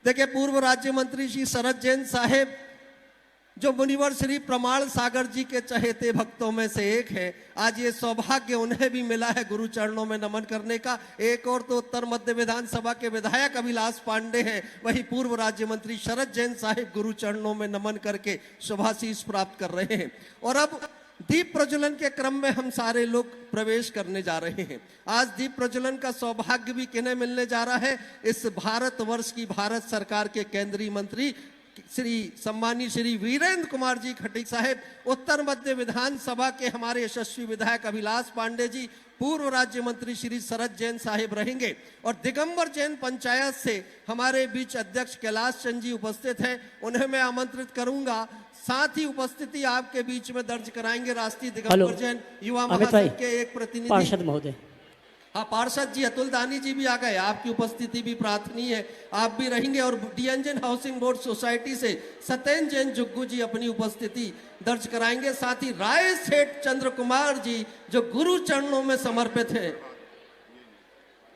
देखिए, पूर्व राज्य मंत्री श्री शरद जैन साहेब जो मुनिवर श्री प्रमाण सागर जी के चहेते भक्तों में से एक है, आज ये सौभाग्य उन्हें भी मिला है गुरु चरणों में नमन करने का। एक और तो उत्तर मध्य विधानसभा के विधायक अभिलाष पांडे हैं, वही पूर्व राज्य मंत्री शरद जैन साहिब गुरु चरणों में नमन करके शुभाशीष प्राप्त कर रहे हैं। और अब दीप प्रज्वलन के क्रम में हम सारे लोग प्रवेश करने जा रहे हैं। आज दीप प्रज्वलन का सौभाग्य भी किन्हें मिलने जा रहा है? इस भारतवर्ष की भारत सरकार के केंद्रीय मंत्री श्री सम्मानीय श्री वीरेंद्र कुमार जी खटीक साहेब, उत्तर मध्य विधानसभा के हमारे यशस्वी विधायक अभिलाष पांडे जी, पूर्व राज्य मंत्री श्री शरद जैन साहिब रहेंगे और दिगंबर जैन पंचायत से हमारे बीच अध्यक्ष कैलाश चंद जी उपस्थित हैं, उन्हें मैं आमंत्रित करूंगा। साथ ही उपस्थिति आपके बीच में दर्ज कराएंगे राष्ट्रीय दिगंबर जैन युवा महासंघ के एक प्रतिनिधि पार्षद महोदय। हाँ, पार्षद जी अतुल दानी जी भी आ गए, आपकी उपस्थिति भी प्रार्थनीय है, आप भी रहेंगे। और डीएनजन हाउसिंग बोर्ड सोसाइटी से सत्येंद्र जैन जुग्गू जी अपनी उपस्थिति दर्ज कराएंगे। साथ ही राय सेठ चंद्र कुमार जी जो गुरु चरणों में समर्पित हैं।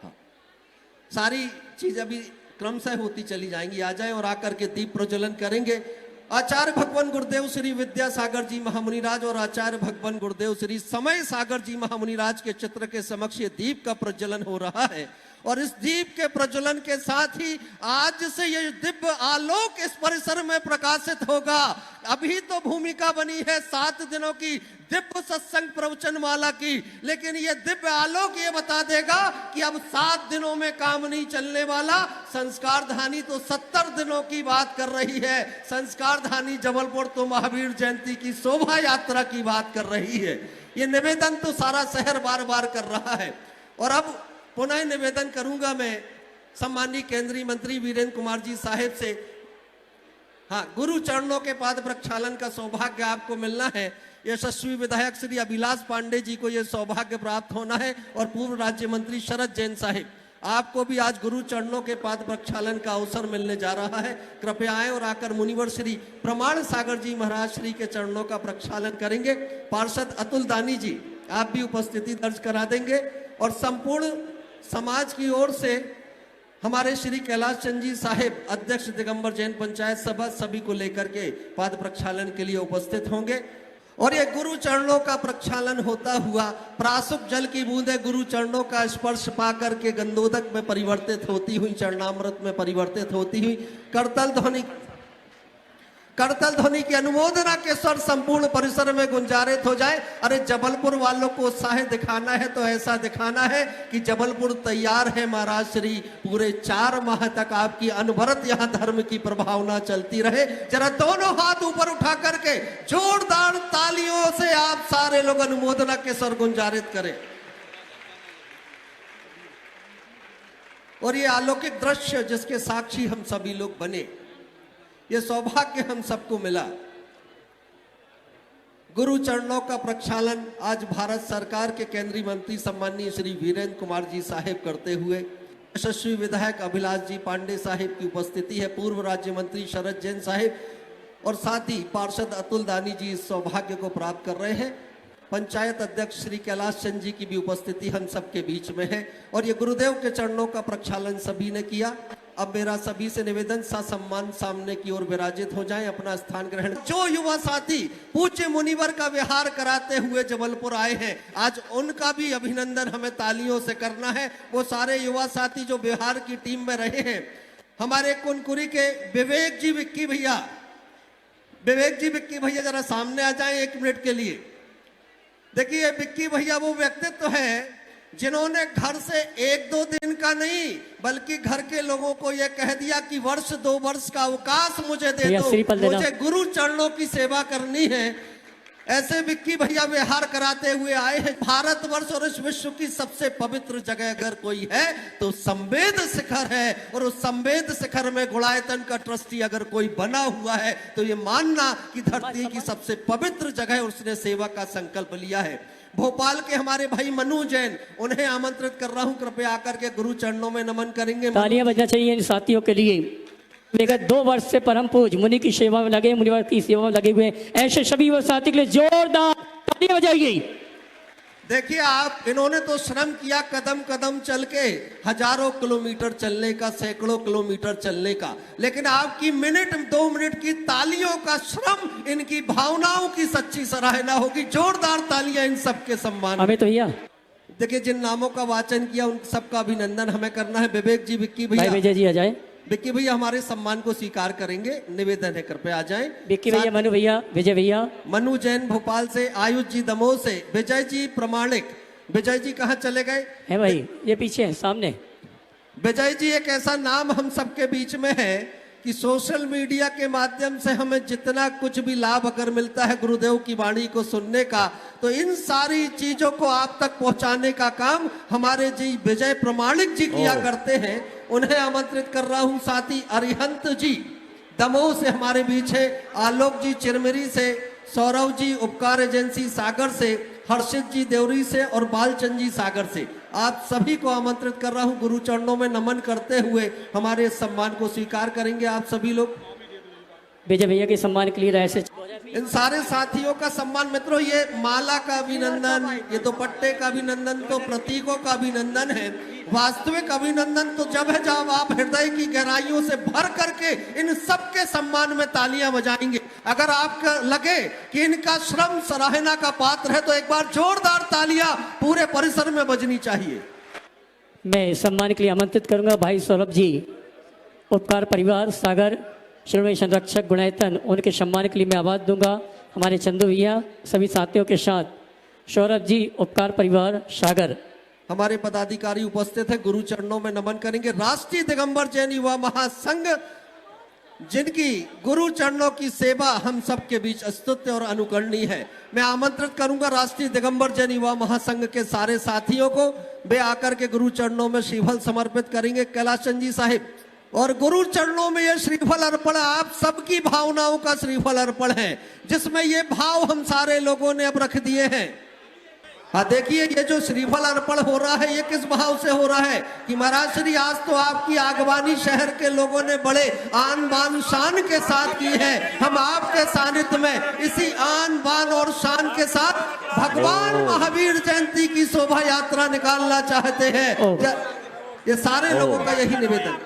हाँ, सारी चीज अभी क्रमशः होती चली जाएंगी, आ जाए और आकर के दीप प्रज्वलन करेंगे। आचार्य भगवान गुरुदेव श्री विद्यासागर जी महामुनिराज और आचार्य भगवान गुरुदेव श्री समय सागर जी महामुनिराज के चित्र के समक्ष ये दीप का प्रज्वलन हो रहा है। और इस दीप के प्रज्वलन के साथ ही आज से ये दिव्य आलोक इस परिसर में प्रकाशित होगा। अभी तो भूमिका बनी है 7 दिनों की दिव्य सत्संग प्रवचन माला की, लेकिन ये दिव्य आलोक ये बता देगा कि अब 7 दिनों में काम नहीं चलने वाला। संस्कार धानी तो 70 दिनों की बात कर रही है। संस्कार धानी जबलपुर तो महावीर जयंती की शोभा यात्रा की बात कर रही है। ये निवेदन तो सारा शहर बार बार कर रहा है। और अब पुनः निवेदन करूंगा मैं सम्मानीय केंद्रीय मंत्री वीरेंद्र कुमार जी साहिब से। हाँ, गुरु चरणों के पाद प्रक्षालन का सौभाग्य आपको मिलना है। यशस्वी विधायक श्री अभिलाष पांडे जी को यह सौभाग्य प्राप्त होना है और पूर्व राज्य मंत्री शरद जैन साहिब, आपको भी आज गुरु चरणों के पाद प्रक्षालन का अवसर मिलने जा रहा है। कृपया आए और आकर मुनिवर श्री प्रमाण सागर जी महाराज श्री के चरणों का प्रक्षालन करेंगे। पार्षद अतुल दानी जी, आप भी उपस्थिति दर्ज करा देंगे। और संपूर्ण समाज की ओर से हमारे श्री कैलाश चंद जी साहिब, अध्यक्ष दिगंबर जैन पंचायत सभा, सभी को लेकर के पाद प्रक्षालन के लिए उपस्थित होंगे। और ये गुरु चरणों का प्रक्षालन होता हुआ प्रासुक जल की बूंदें गुरु चरणों का स्पर्श पाकर के गंधोदक में परिवर्तित होती हुई, चरणामृत में परिवर्तित होती हुई करतल ध्वनि की अनुमोदना के स्वर संपूर्ण परिसर में गुंजारित हो जाए। अरे जबलपुर वालों को उत्साह दिखाना है तो ऐसा दिखाना है कि जबलपुर तैयार है महाराज श्री, पूरे 4 माह तक आपकी अनवरत यहाँ धर्म की प्रभावना चलती रहे। जरा दोनों हाथ ऊपर उठा करके जोरदार तालियों से आप सारे लोग अनुमोदना के स्वर गुंजारित करें। और ये अलौकिक दृश्य जिसके साक्षी हम सभी लोग बने, ये सौभाग्य हम सबको मिला। गुरु चरणों का प्रक्षालन आज भारत सरकार के केंद्रीय मंत्री सम्मानीय श्री वीरेंद्र कुमार जी साहिब करते हुए यशस्वी विधायक अभिलाष जी पांडे साहिब की उपस्थिति है, पूर्व राज्य मंत्री शरद जैन साहिब और साथ ही पार्षद अतुल दानी जी इस सौभाग्य को प्राप्त कर रहे हैं। पंचायत अध्यक्ष श्री कैलाश चंद जी की भी उपस्थिति हम सबके बीच में है। और ये गुरुदेव के चरणों का प्रक्षालन सभी ने किया। अब मेरा सभी से निवेदन, सा सम्मान सामने की ओर विराजित हो जाएं, अपना स्थान ग्रहण। जो युवा साथी पूज्य मुनिवर का विहार कराते हुए जबलपुर आए हैं, आज उनका भी अभिनंदन हमें तालियों से करना है। वो सारे युवा साथी जो बिहार की टीम में रहे हैं, हमारे कुनकुरी के विवेक जी विक्की भैया जरा सामने आ जाए 1 मिनट के लिए। देखिए, विक्की भैया वो व्यक्तित्व है जिन्होंने घर से 1-2 दिन का नहीं बल्कि घर के लोगों को यह कह दिया कि 1-2 वर्ष का अवकाश मुझे दे दो, मुझे गुरु चरणों की सेवा करनी है। ऐसे विक्की भैया विहार कराते हुए आए हैं। भारतवर्ष और इस विश्व की सबसे पवित्र जगह अगर कोई है तो संवेद शिखर है। और उस संवेद शिखर में गुणायतन का ट्रस्टी अगर कोई बना हुआ है तो ये मानना कि धरती की सबसे पवित्र जगह उसने सेवा का संकल्प लिया है। भोपाल के हमारे भाई मनु जैन, उन्हें आमंत्रित कर रहा हूं, कृपया आकर के गुरु चरणों में नमन करेंगे। तालियां बजना चाहिए इन साथियों के लिए। विगत 2 वर्ष से परम पूज मुनि की सेवा में लगे, मुनिवर की सेवा में लगे हुए ऐसे सभी वो साथी के लिए जोरदार तालियां बजाइए। देखिए आप, इन्होंने तो श्रम किया कदम कदम चल के, हजारों किलोमीटर चलने का, सैकड़ों किलोमीटर चलने का, लेकिन आपकी मिनट 2 मिनट की तालियों का श्रम, इनकी भावनाओं की सच्ची सराहना होगी। जोरदार तालियां इन सबके सम्मान में। अमित भैया, देखिए जिन नामों का वाचन किया उन सबका अभिनंदन हमें करना है। विवेक जी, विक्की भाई भैया, विजय जी आ जाए। विक्की भैया हमारे सम्मान को स्वीकार करेंगे, निवेदन है कृपया आ जाएं। विक्की भैया, मनु भैया, विजय भैया, मनु जैन भोपाल से, आयुष जी दमोह से, विजय जी प्रमाणिक। विजय जी कहाँ चले गए? है भाई, ये पीछे है, सामने। विजय जी एक ऐसा नाम हम सबके बीच में है कि सोशल मीडिया के माध्यम से हमें जितना कुछ भी लाभ अगर मिलता है गुरुदेव की वाणी को सुनने का, तो इन सारी चीजों को आप तक पहुंचाने का काम हमारे जी विजय प्रमाणिक जी किया करते हैं। उन्हें आमंत्रित कर रहा हूं। साथी अरिहंत जी दमोह से हमारे बीच है, आलोक जी चिरमिरी से, सौरव जी उपकार एजेंसी सागर से, हर्षित जी देवरी से और बालचंद जी सागर से। आप सभी को आमंत्रित कर रहा हूं। गुरु चरणों में नमन करते हुए हमारे इस सम्मान को स्वीकार करेंगे आप सभी लोग। विजय भैया के सम्मान के लिए ऐसे इन सारे साथियों का सम्मान। मित्रों, ये माला का अभिनंदन, ये दुपट्टे का अभिनंदन तो प्रतीकों का अभिनंदन है। वास्तविक अभिनंदन तो जब है जब आप हृदय की गहराइयों से भर करके इन सबके सम्मान में तालियां बजाएंगे। अगर आपको लगे कि इनका श्रम सराहना का पात्र है तो एक बार जोरदार तालियां पूरे परिसर में बजनी चाहिए। मैं इस सम्मान के लिए आमंत्रित करूंगा भाई सौरभ जी, उपकार परिवार सागर, श्रोमणी संरक्षक गुणायतन, उनके सम्मान के लिए मैं आवाज दूंगा। हमारे चंदू भैया सभी साथियों के साथ सौरभ जी, उपकार परिवार सागर। हमारे पदाधिकारी उपस्थित है, गुरु चरणों में नमन करेंगे। राष्ट्रीय दिगंबर जैन युवा महासंघ, जिनकी गुरु चरणों की सेवा हम सबके बीच स्तुत्य और अनुकरणीय है। मैं आमंत्रित करूंगा राष्ट्रीय दिगंबर जैन युवा महासंघ के सारे साथियों को, वे आकर के गुरु चरणों में श्रीफल समर्पित करेंगे। कैलाशन जी साहिब, और गुरु चरणों में ये श्रीफल अर्पण आप सबकी भावनाओं का श्रीफल अर्पण है, जिसमें ये भाव हम सारे लोगों ने अब रख दिए हैं। हाँ देखिए, ये जो श्रीफल अर्पण हो रहा है ये किस भाव से हो रहा है कि महाराज श्री आज तो आपकी आगवानी शहर के लोगों ने बड़े आन बान शान के साथ की है। हम आपके सानिध्य में इसी आन बान और शान के साथ भगवान महावीर जयंती की शोभा यात्रा निकालना चाहते हैं। ये सारे लोगों का यही निवेदन।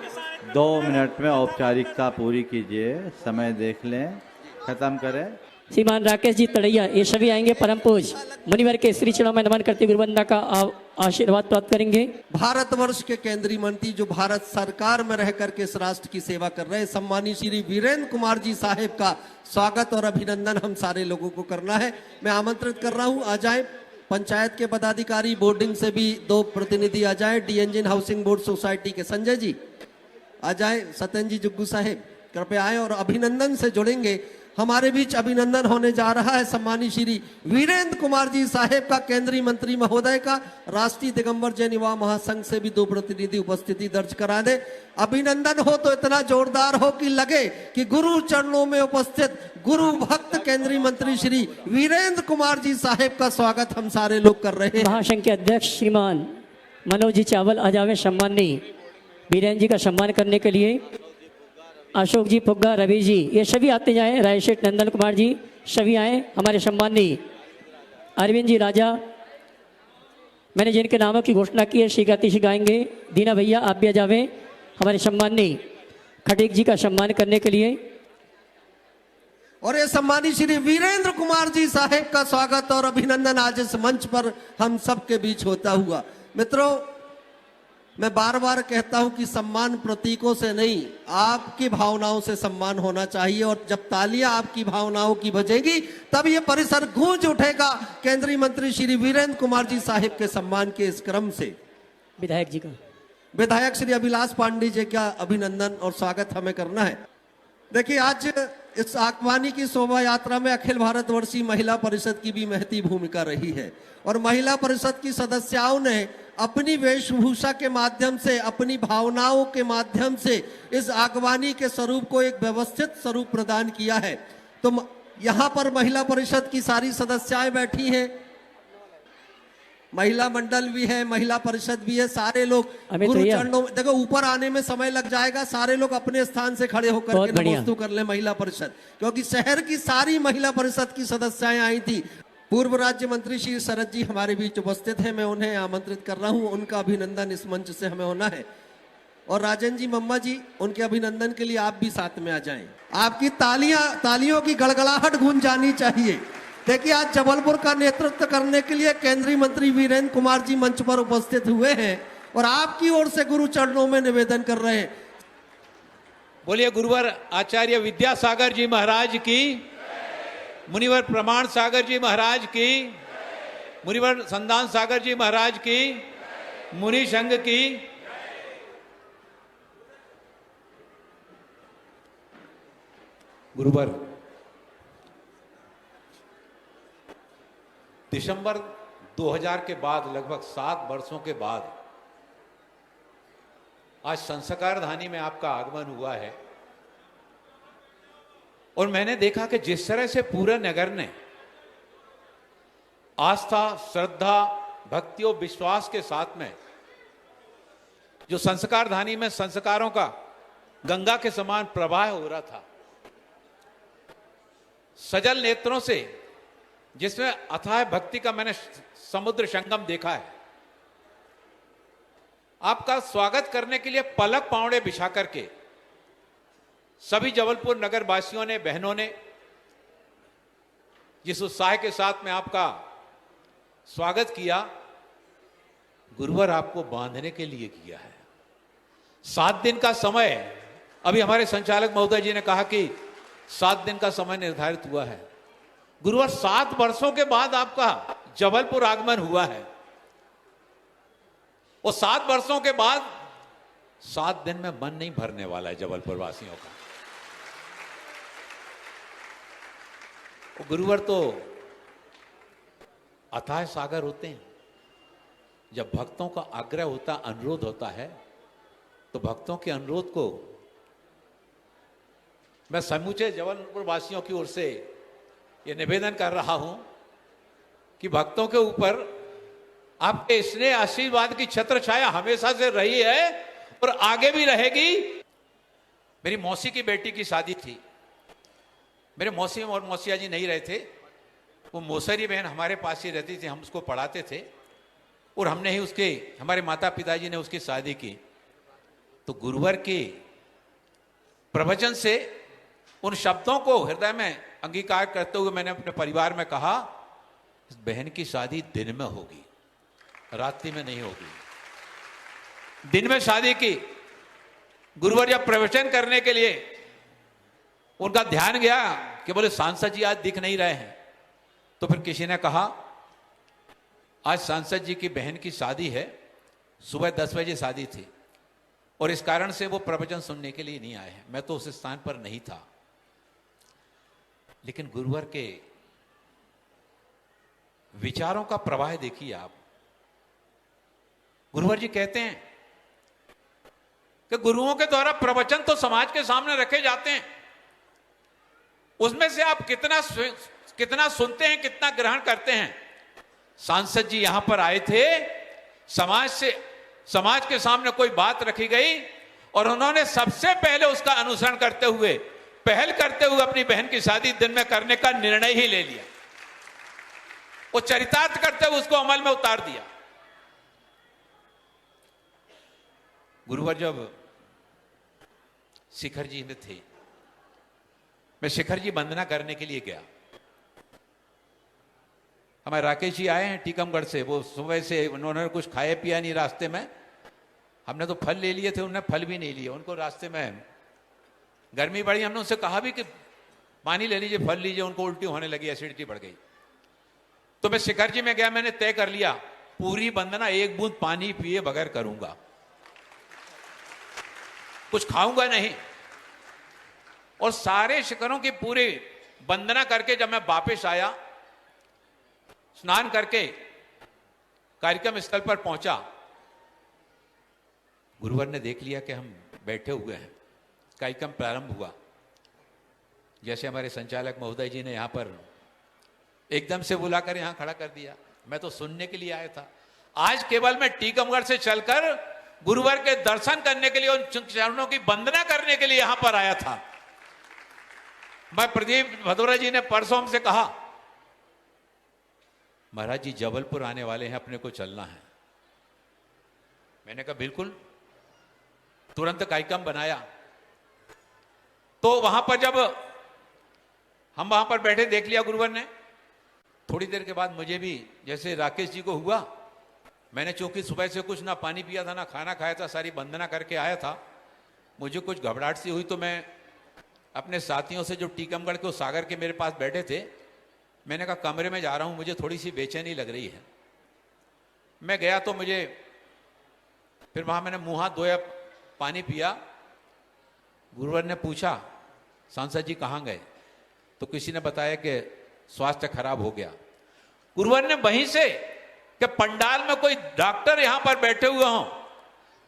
2 मिनट में औपचारिकता पूरी कीजिए, समय देख लें, खत्म करें। श्रीमान राकेश जी तड़ैया, ये सभी आएंगे। परम पूज मुनिवर के श्री चरणों में नमन करते गुरुवंदना का आशीर्वाद प्राप्त करेंगे। भारतवर्ष के केंद्रीय मंत्री जो भारत सरकार में रह करके इस राष्ट्र की सेवा कर रहे हैं, सम्मानीय श्री वीरेंद्र कुमार जी साहेब का स्वागत और अभिनंदन हम सारे लोगों को करना है। मैं आमंत्रित कर रहा हूं, आ जाए। पंचायत के पदाधिकारी, बोर्डिंग से भी 2 प्रतिनिधि आ जाए। डीएनजिन हाउसिंग बोर्ड सोसाइटी के संजय जी आ जाए। सत्यन जी जुग्गू साहेब कृपया आए और अभिनंदन से जुड़ेंगे। हमारे बीच अभिनंदन होने जा रहा है सम्मानीय श्री वीरेंद्र कुमार जी साहेब का, केंद्रीय मंत्री महोदय का। राष्ट्रीय दिगंबर जैन युवा महासंघ से भी 2 प्रतिनिधि उपस्थिति दर्ज करा दे। अभिनंदन हो तो इतना जोरदार हो कि लगे कि गुरु चरणों में उपस्थित गुरु भक्त केंद्रीय मंत्री श्री वीरेंद्र कुमार जी साहेब का स्वागत हम सारे लोग कर रहे हैं। महासंघ के अध्यक्ष श्रीमान मनोज जी चावल आ जावे सम्माननीय वीरेंद्र जी का सम्मान करने के लिए। अशोक जी फुग्गा, रवि जी, ये सभी आते जाएं। रायशेठ नंदन कुमार जी सभी आए। हमारे सम्माननीय अरविंद जी राजा, मैंने जिनके नामों की घोषणा की है श्री गति से गाएंगे। दीना भैया आप भी आ जावे। हमारे सम्माननीय खटीक जी का सम्मान करने के लिए। और ये सम्मानीय श्री वीरेंद्र कुमार जी साहेब का स्वागत और अभिनंदन आज इस मंच पर हम सबके बीच होता हुआ। मित्रों, मैं बार बार कहता हूं कि सम्मान प्रतीकों से नहीं, आपकी भावनाओं से सम्मान होना चाहिए। और जब तालियां आपकी भावनाओं की बजेगी तब ये परिसर गूंज उठेगा केंद्रीय मंत्री श्री वीरेंद्र कुमार जी साहिब के सम्मान के इस क्रम से। विधायक जी का, विधायक श्री अभिलाष पांडे जी का अभिनंदन और स्वागत हमें करना है। देखिए, आज इस आगवानी की शोभा यात्रा में अखिल भारतवर्षीय महिला परिषद की भी महती भूमिका रही है। और महिला परिषद की सदस्याओं ने अपनी वेशभूषा के माध्यम से, अपनी भावनाओं के माध्यम से इस आगवानी के स्वरूप को एक व्यवस्थित स्वरूप प्रदान किया है। तो यहाँ पर महिला परिषद की सारी सदस्याएं बैठी हैं, महिला मंडल भी है, महिला परिषद भी है। सारे लोग गुरु चरणों में, देखो ऊपर आने में समय लग जाएगा, सारे लोग अपने स्थान से खड़े होकर के नमस्ते कर ले महिला परिषद, क्योंकि शहर की सारी महिला परिषद की सदस्याएं आई थी। पूर्व राज्य मंत्री श्री शरद जी हमारे बीच उपस्थित हैं, मैं उन्हें आमंत्रित कर रहा हूं, उनका अभिनंदन इस मंच से हमें होना है। और राजन जी मम्मा जी, उनके अभिनंदन के लिए आप भी साथ में आ जाएं। आपकी तालियों की गड़गड़ाहट गूंज जानी चाहिए। देखिए, आज जबलपुर का नेतृत्व करने के लिए केंद्रीय मंत्री वीरेंद्र कुमार जी मंच पर उपस्थित हुए हैं और आपकी ओर से गुरु चरणों में निवेदन कर रहे हैं। बोलिए गुरुवर आचार्य विद्यासागर जी महाराज की, मुनिवर प्रमाण सागर जी महाराज की, मुनिवर संदान सागर जी महाराज की, मुनि संघ की। गुरुवर, दिसंबर 2000 के बाद लगभग 7 वर्षों के बाद आज संस्कार धानी में आपका आगमन हुआ है और मैंने देखा कि जिस तरह से पूरे नगर ने आस्था, श्रद्धा, भक्ति और विश्वास के साथ में जो संस्कार धानी में संस्कारों का गंगा के समान प्रवाह हो रहा था, सजल नेत्रों से जिसमें अथाह भक्ति का मैंने समुद्र संगम देखा है, आपका स्वागत करने के लिए पलक पावड़े बिछा करके सभी जबलपुर नगर वासियों ने, बहनों ने जिस उत्साह के साथ में आपका स्वागत किया, गुरुवर आपको बांधने के लिए किया है। 7 दिन का समय, अभी हमारे संचालक महोदय जी ने कहा कि 7 दिन का समय निर्धारित हुआ है। गुरुवर, 7 वर्षों के बाद आपका जबलपुर आगमन हुआ है और 7 वर्षों के बाद 7 दिन में मन नहीं भरने वाला है जबलपुर वासियों का। गुरुवर तो अथाह सागर होते हैं। जब भक्तों का आग्रह होता, अनुरोध होता है, तो भक्तों के अनुरोध को मैं समूचे जबलपुर वासियों की ओर से यह निवेदन कर रहा हूं कि भक्तों के ऊपर आपके स्नेह आशीर्वाद की छत्र छाया हमेशा से रही है और आगे भी रहेगी। मेरी मौसी की बेटी की शादी थी। मेरे मौसी और मौसिया जी नहीं रहे थे, वो मौसरी बहन हमारे पास ही रहती थी, हम उसको पढ़ाते थे और हमने ही उसके, हमारे माता पिताजी ने उसकी शादी की। तो गुरुवर के प्रवचन से उन शब्दों को हृदय में अंगीकार करते हुए मैंने अपने परिवार में कहा, इस बहन की शादी दिन में होगी, रात्रि में नहीं होगी। दिन में शादी की। गुरुवर जब प्रवचन करने के लिए उनका ध्यान गया कि बोले सांसद जी आज दिख नहीं रहे हैं, तो फिर किसी ने कहा आज सांसद जी की बहन की शादी है, सुबह 10 बजे शादी थी और इस कारण से वो प्रवचन सुनने के लिए नहीं आए हैं। मैं तो उस स्थान पर नहीं था। लेकिन गुरुवर के विचारों का प्रवाह देखिए आप। गुरुवर जी कहते हैं कि गुरुओं के द्वारा प्रवचन तो समाज के सामने रखे जाते हैं, उसमें से आप कितना सुनते हैं, कितना ग्रहण करते हैं। सांसद जी यहां पर आए थे, समाज के सामने कोई बात रखी गई और उन्होंने सबसे पहले उसका अनुसरण करते हुए, पहल करते हुए अपनी बहन की शादी दिन में करने का निर्णय ही ले लिया। वो चरितार्थ करते हुए उसको अमल में उतार दिया। गुरुवर जब शिखर जी में थे, मैं शिखर जी वंदना करने के लिए गया। हमारे राकेश जी आए हैं टीकमगढ़ से, वो सुबह से उन्होंने कुछ खाया पिया नहीं रास्ते में। हमने तो फल ले लिए थे, उन्होंने फल भी नहीं लिए। उनको रास्ते में गर्मी बढ़ी, हमने उनसे कहा भी कि पानी ले लीजिए, फल लीजिए। उनको उल्टी होने लगी, एसिडिटी बढ़ गई। तो मैं शिखर जी में गया, मैंने तय कर लिया पूरी वंदना 1 बूंद पानी पिए बगैर करूंगा, कुछ खाऊंगा नहीं। और सारे शिखरों की पूरी वंदना करके जब मैं वापस आया, स्नान करके कार्यक्रम स्थल पर पहुंचा, गुरुवर ने देख लिया कि हम बैठे हुए हैं। कार्यक्रम प्रारंभ हुआ। जैसे हमारे संचालक महोदय जी ने यहां पर एकदम से बुलाकर यहां खड़ा कर दिया। मैं तो सुनने के लिए आया था। आज केवल मैं टीकमगढ़ से चलकर गुरुवर के दर्शन करने के लिए, उन चरणों की वंदना करने के लिए यहां पर आया था। मैं प्रदीप भदौरा जी ने परसों हमसे कहा महाराज जी जबलपुर आने वाले हैं, अपने को चलना है। मैंने कहा बिल्कुल। तुरंत कार्यक्रम बनाया। तो वहां पर जब हम वहां पर बैठे, देख लिया गुरुवर ने। थोड़ी देर के बाद मुझे भी जैसे राकेश जी को हुआ, मैंने चूंकि सुबह से कुछ ना पानी पिया था ना खाना खाया था, सारी वंदना करके आया था, मुझे कुछ घबराहट सी हुई। तो मैं अपने साथियों से जो टीकमगढ़ के सागर के मेरे पास बैठे थे, मैंने कहा कमरे में जा रहा हूं, मुझे थोड़ी सी बेचैनी लग रही है। मैं गया तो मुझे फिर वहां मैंने मुंह हाथ धोया, पानी पिया। गुरुवर ने पूछा सांसद जी कहाँ गए, तो किसी ने बताया कि स्वास्थ्य खराब हो गया। गुरुवर ने वहीं से कि पंडाल में कोई डॉक्टर यहां पर बैठे हुए हों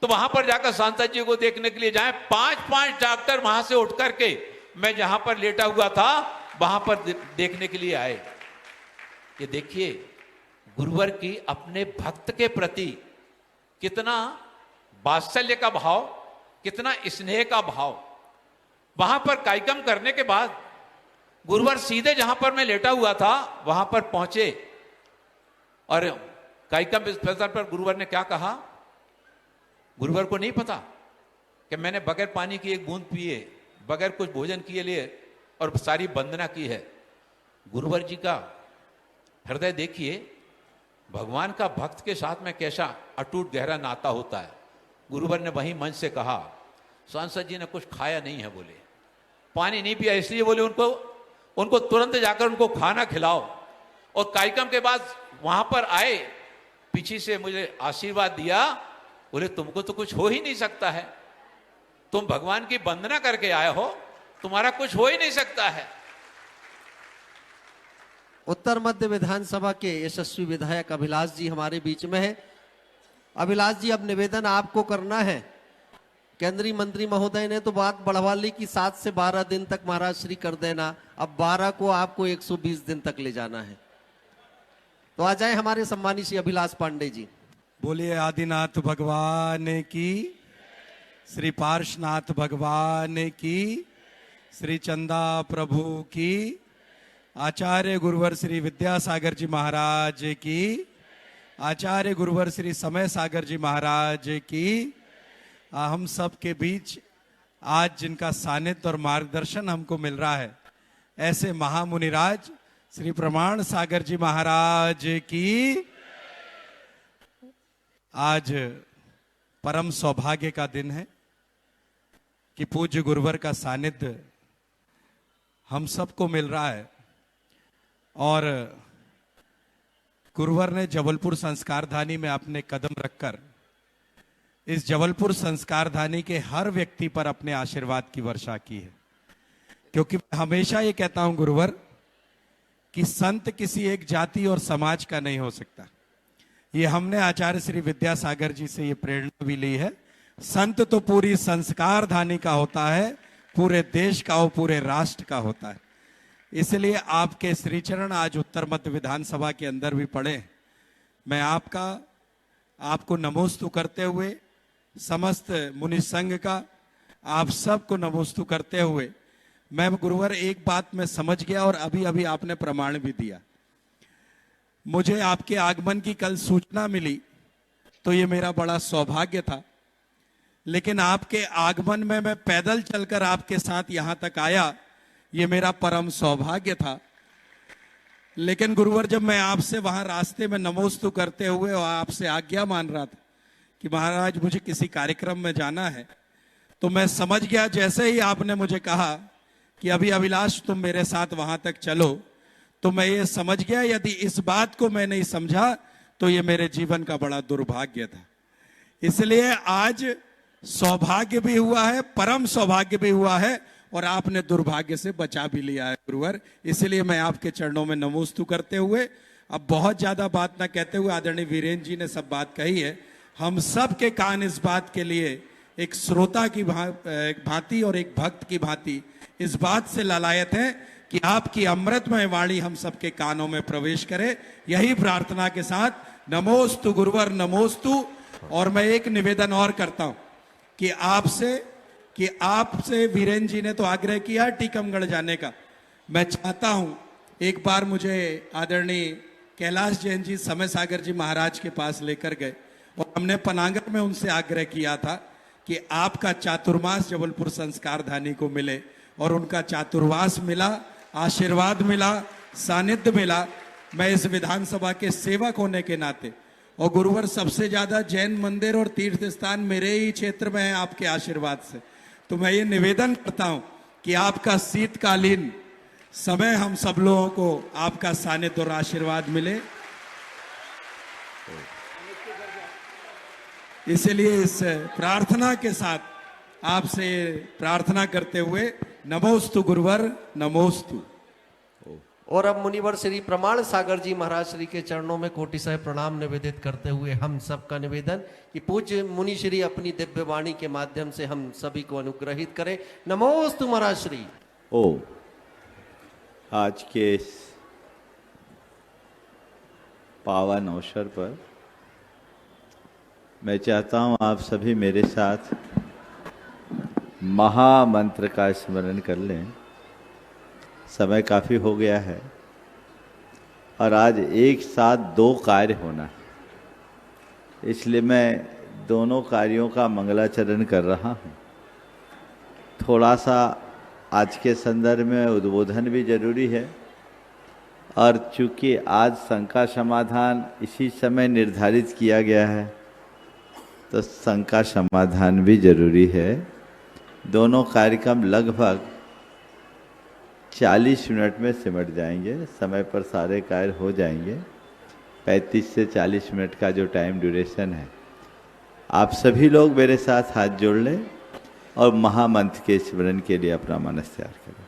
तो वहां पर जाकर सांसद जी को देखने के लिए जाएं। 5-5 डॉक्टर वहां से उठ करके मैं जहां पर लेटा हुआ था वहां पर देखने के लिए आए। ये देखिए गुरुवर की अपने भक्त के प्रति कितना वात्सल्य का भाव, कितना स्नेह का भाव। वहां पर कार्यक्रम करने के बाद गुरुवर सीधे जहां पर मैं लेटा हुआ था वहां पर पहुंचे और कार्यक्रम स्थल पर गुरुवर ने क्या कहा, गुरुवर को नहीं पता कि मैंने बगैर पानी की एक बूंद पिए, बगैर कुछ भोजन किए लिए और सारी वंदना की है। गुरुवर जी का हृदय देखिए, भगवान का भक्त के साथ में कैसा अटूट गहरा नाता होता है। गुरुवर ने वहीं मंच से कहा, सांसद जी ने कुछ खाया नहीं है, बोले पानी नहीं पिया, इसलिए बोले उनको तुरंत जाकर उनको खाना खिलाओ। और कार्यक्रम के बाद वहां पर आए, पीछे से मुझे आशीर्वाद दिया, बोले तुमको तो कुछ हो ही नहीं सकता है, तुम भगवान की वंदना करके आए हो, तुम्हारा कुछ हो ही नहीं सकता है। उत्तर मध्य विधानसभा के यशस्वी विधायक अभिलाष जी हमारे बीच में है। अभिलाष जी, अब निवेदन आपको करना है। केंद्रीय मंत्री महोदय ने तो बात बढ़वा ली कि 7 से 12 दिन तक महाराज श्री कर देना, अब 12 को आपको 120 दिन तक ले जाना है। तो आ जाए हमारे सम्मानित श्री अभिलाष पांडे जी। बोलिए आदिनाथ भगवान की, श्री पार्श्वनाथ भगवान की, श्री चंदा प्रभु की, आचार्य गुरुवर श्री विद्यासागर जी महाराज की, आचार्य गुरुवर श्री समय सागर जी महाराज की। हम सब के बीच आज जिनका सानिध्य और मार्गदर्शन हमको मिल रहा है, ऐसे महामुनिराज श्री प्रमाण सागर जी महाराज की। आज परम सौभाग्य का दिन है कि पूज्य गुरुवर का सानिध्य हम सबको मिल रहा है। और गुरुवर ने जबलपुर संस्कारधानी में अपने कदम रखकर इस जबलपुर संस्कारधानी के हर व्यक्ति पर अपने आशीर्वाद की वर्षा की है। क्योंकि मैं हमेशा ये कहता हूं गुरुवर कि संत किसी एक जाति और समाज का नहीं हो सकता। ये हमने आचार्य श्री विद्यासागर जी से ये प्रेरणा भी ली है। संत तो पूरी संस्कारधानी का होता है, पूरे देश का और पूरे राष्ट्र का होता है। इसलिए आपके श्री चरण आज उत्तर मध्य विधानसभा के अंदर भी पड़े। मैं आपको नमोस्तु करते हुए, समस्त मुनि संघ का आप सबको नमोस्तु करते हुए, मैं गुरुवर एक बात मैं समझ गया और अभी अभी आपने प्रमाण भी दिया। मुझे आपके आगमन की कल सूचना मिली तो ये मेरा बड़ा सौभाग्य था, लेकिन आपके आगमन में मैं पैदल चलकर आपके साथ यहां तक आया, ये मेरा परम सौभाग्य था। लेकिन गुरुवर, जब मैं आपसे वहां रास्ते में नमोस्तु करते हुए और आपसे आज्ञा मान रहा था कि महाराज मुझे किसी कार्यक्रम में जाना है, तो मैं समझ गया, जैसे ही आपने मुझे कहा कि अभी अभिलाष तुम मेरे साथ वहां तक चलो, तो मैं ये समझ गया यदि इस बात को मैं नहीं समझा तो ये मेरे जीवन का बड़ा दुर्भाग्य था। इसलिए आज सौभाग्य भी हुआ है, परम सौभाग्य भी हुआ है और आपने दुर्भाग्य से बचा भी लिया है गुरुवर। इसलिए मैं आपके चरणों में नमोस्तु करते हुए, अब बहुत ज्यादा बात ना कहते हुए, आदरणीय वीरेंद्र जी ने सब बात कही है। हम सब के कान इस बात के लिए एक श्रोता की भांति और एक भक्त की भांति इस बात से ललायत है कि आपकी अमृतमय वाणी हम सबके कानों में प्रवेश करे। यही प्रार्थना के साथ नमोस्तु गुरुवर, नमोस्तु। और मैं एक निवेदन और करता हूं कि आपसे वीरेंद्र जी ने तो आग्रह किया टीकमगढ़ जाने का, मैं चाहता हूं एक बार मुझे आदरणीय कैलाश जैन जी समय सागर जी महाराज के पास लेकर गए और हमने पनागर में उनसे आग्रह किया था कि आपका चातुर्मास जबलपुर संस्कार धानी को मिले, और उनका चातुर्मास मिला, आशीर्वाद मिला, सानिध्य मिला। मैं इस विधानसभा के सेवक होने के नाते, और गुरुवर सबसे ज्यादा जैन मंदिर और तीर्थ स्थान मेरे ही क्षेत्र में है आपके आशीर्वाद से, तो मैं ये निवेदन करता हूं कि आपका शीतकालीन समय हम सब लोगों को आपका सानिध्य और आशीर्वाद मिले। इसलिए इस प्रार्थना के साथ आपसे प्रार्थना करते हुए नमोस्तु गुरुवर, नमोस्तु। और अब मुनिवर श्री प्रमाण सागर जी महाराज श्री के चरणों में कोटि सह प्रणाम निवेदित करते हुए हम सबका निवेदन कि पूज्य मुनि श्री अपनी दिव्य वाणी के माध्यम से हम सभी को अनुग्रहित करें। नमोस्तु महाराज श्री। ओ आज के इस पावन अवसर पर मैं चाहता हूं आप सभी मेरे साथ महामंत्र का स्मरण कर लें। समय काफ़ी हो गया है और आज एक साथ दो कार्य होना है, इसलिए मैं दोनों कार्यों का मंगलाचरण कर रहा हूँ। थोड़ा सा आज के संदर्भ में उद्बोधन भी जरूरी है, और चूंकि आज शंका समाधान इसी समय निर्धारित किया गया है तो शंका समाधान भी जरूरी है। दोनों कार्यक्रम लगभग 40 मिनट में सिमट जाएंगे, समय पर सारे कार्य हो जाएंगे। 35 से 40 मिनट का जो टाइम ड्यूरेशन है, आप सभी लोग मेरे साथ हाथ जोड़ लें और महामंत्र के स्मरण के लिए अपना मन तैयार करें।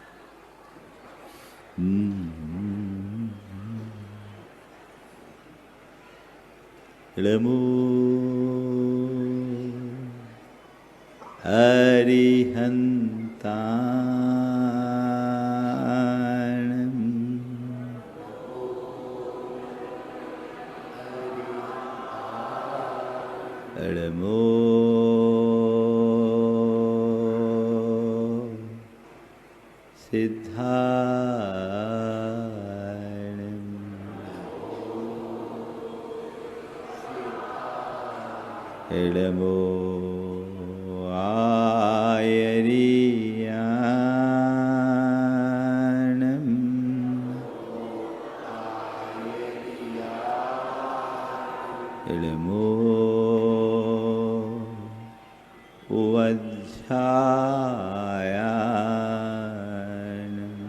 इडमो आयरियाणम् इडमो उवध्यायाणम्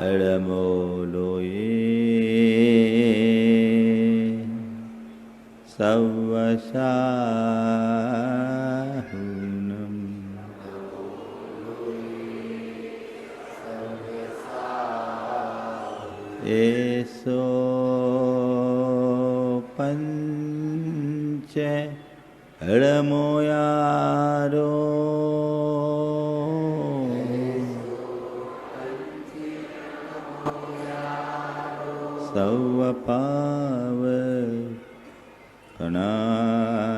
इडमो सवसाहुनम् एसो पंच हड़मोयारो सवपाव कणाशिनो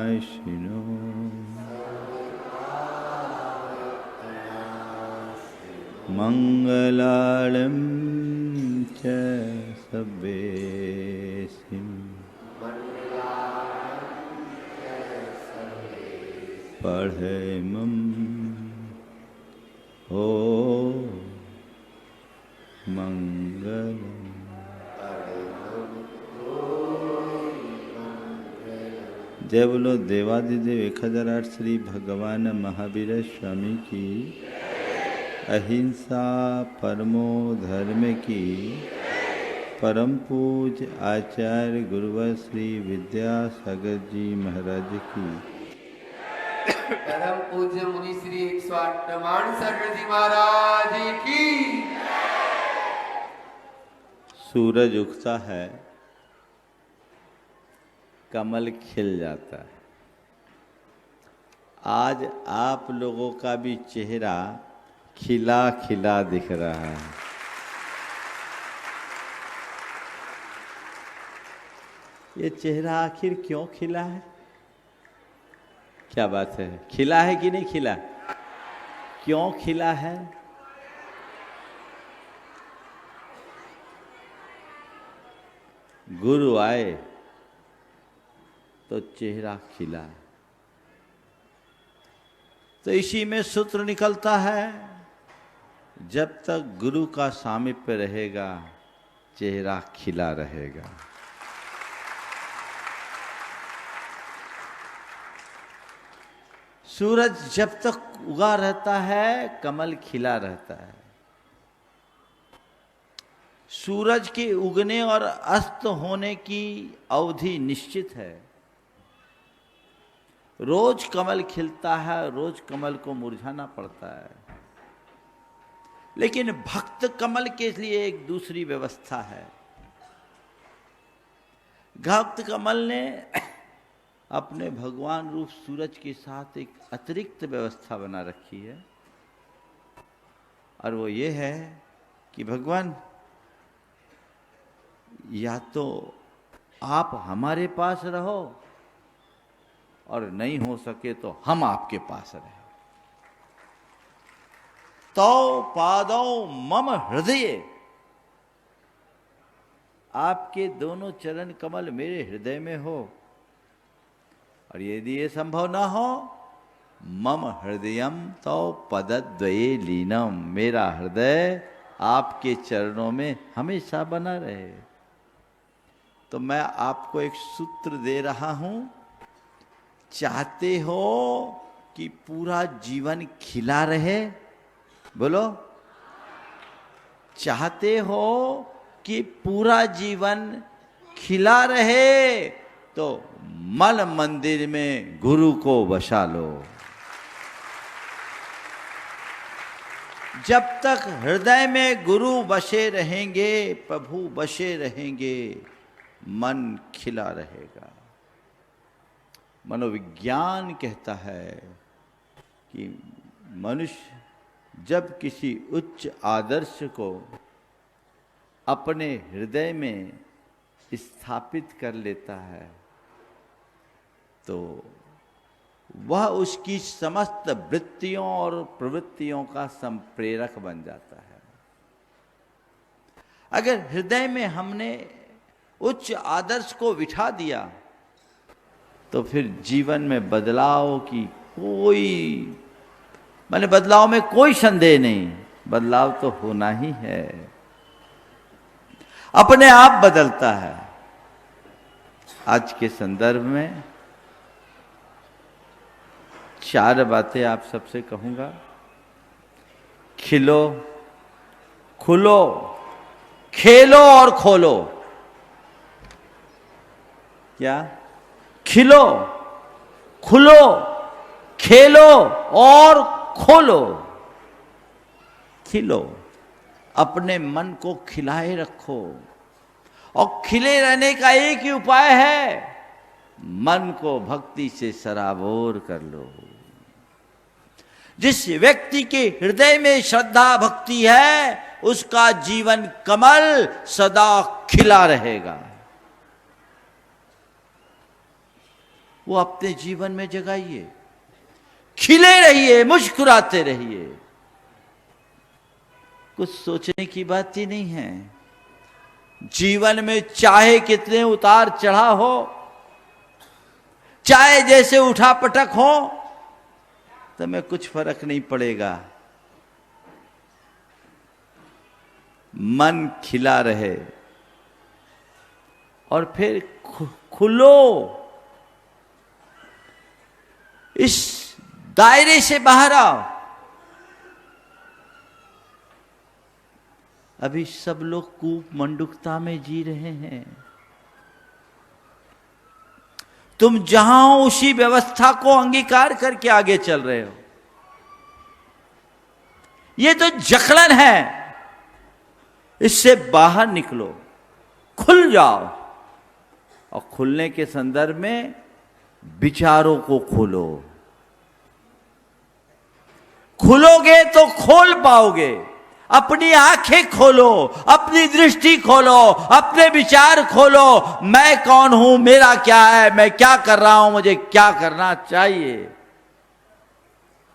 मंगलालम च सब्बेसिं पढ़ेमं हो मंगलम। जय बोलो देवादिदेव 1008 श्री भगवान महावीर स्वामी की, अहिंसा परमो धर्म की, परम पूज्य आचार्य गुरुवर श्री विद्यासागर जी महाराज की, परम पूज्य मुनि श्री 108 प्रमाण सागर जी महाराज की। सूरज उगता है, कमल खिल जाता है। आज आप लोगों का भी चेहरा खिला खिला दिख रहा है। ये चेहरा आखिर क्यों खिला है? क्या बात है, खिला है कि नहीं खिला? क्यों खिला है? गुरु आए तो चेहरा खिला। तो इसी में सूत्र निकलता है, जब तक गुरु का सामीप्य रहेगा चेहरा खिला रहेगा। सूरज जब तक उगा रहता है कमल खिला रहता है। सूरज के उगने और अस्त होने की अवधि निश्चित है। रोज कमल खिलता है, रोज कमल को मुरझाना पड़ता है। लेकिन भक्त कमल के लिए एक दूसरी व्यवस्था है। भक्त कमल ने अपने भगवान रूप सूरज के साथ एक अतिरिक्त व्यवस्था बना रखी है, और वो ये है कि भगवान, या तो आप हमारे पास रहो और नहीं हो सके तो हम आपके पास रहे। तो पादौ मम हृदय, आपके दोनों चरण कमल मेरे हृदय में हो, और यदि ये संभव ना हो, मम हृदयम तो पदद्वये लीनम, मेरा हृदय आपके चरणों में हमेशा बना रहे। तो मैं आपको एक सूत्र दे रहा हूं, चाहते हो कि पूरा जीवन खिला रहे? बोलो, चाहते हो कि पूरा जीवन खिला रहे तो मन मंदिर में गुरु को बसा लो। जब तक हृदय में गुरु बसे रहेंगे, प्रभु बसे रहेंगे, मन खिला रहेगा। मनोविज्ञान कहता है कि मनुष्य जब किसी उच्च आदर्श को अपने हृदय में स्थापित कर लेता है तो वह उसकी समस्त वृत्तियों और प्रवृत्तियों का संप्रेरक बन जाता है। अगर हृदय में हमने उच्च आदर्श को बिठा दिया तो फिर जीवन में बदलाव की बदलाव में कोई संदेह नहीं, बदलाव तो होना ही है, अपने आप बदलता है। आज के संदर्भ में 4 बातें आप सबसे कहूंगा। खिलो, खुलो, खेलो और खोलो। क्या? खिलो, खुलो, खेलो और खोलो। खिलो, अपने मन को खिलाए रखो, और खिले रहने का एक ही उपाय है, मन को भक्ति से सराबोर कर लो। जिस व्यक्ति के हृदय में श्रद्धा भक्ति है उसका जीवन कमल सदा खिला रहेगा। वो अपने जीवन में जगाइए, खिले रहिए, मुस्कुराते रहिए। कुछ सोचने की बात ही नहीं है। जीवन में चाहे कितने उतार चढ़ाव हो, चाहे जैसे उठा पटक हो, तो में कुछ फर्क नहीं पड़ेगा। मन खिला रहे और फिर खुलो, इस दायरे से बाहर आओ। अभी सब लोग कूप मंडुकता में जी रहे हैं। तुम जहां हो उसी व्यवस्था को अंगीकार करके आगे चल रहे हो। ये तो जकड़न है, इससे बाहर निकलो, खुल जाओ। और खुलने के संदर्भ में विचारों को खोलो। खुलोगे तो खोल पाओगे। अपनी आंखें खोलो, अपनी दृष्टि खोलो, अपने विचार खोलो। मैं कौन हूं, मेरा क्या है, मैं क्या कर रहा हूं, मुझे क्या करना चाहिए,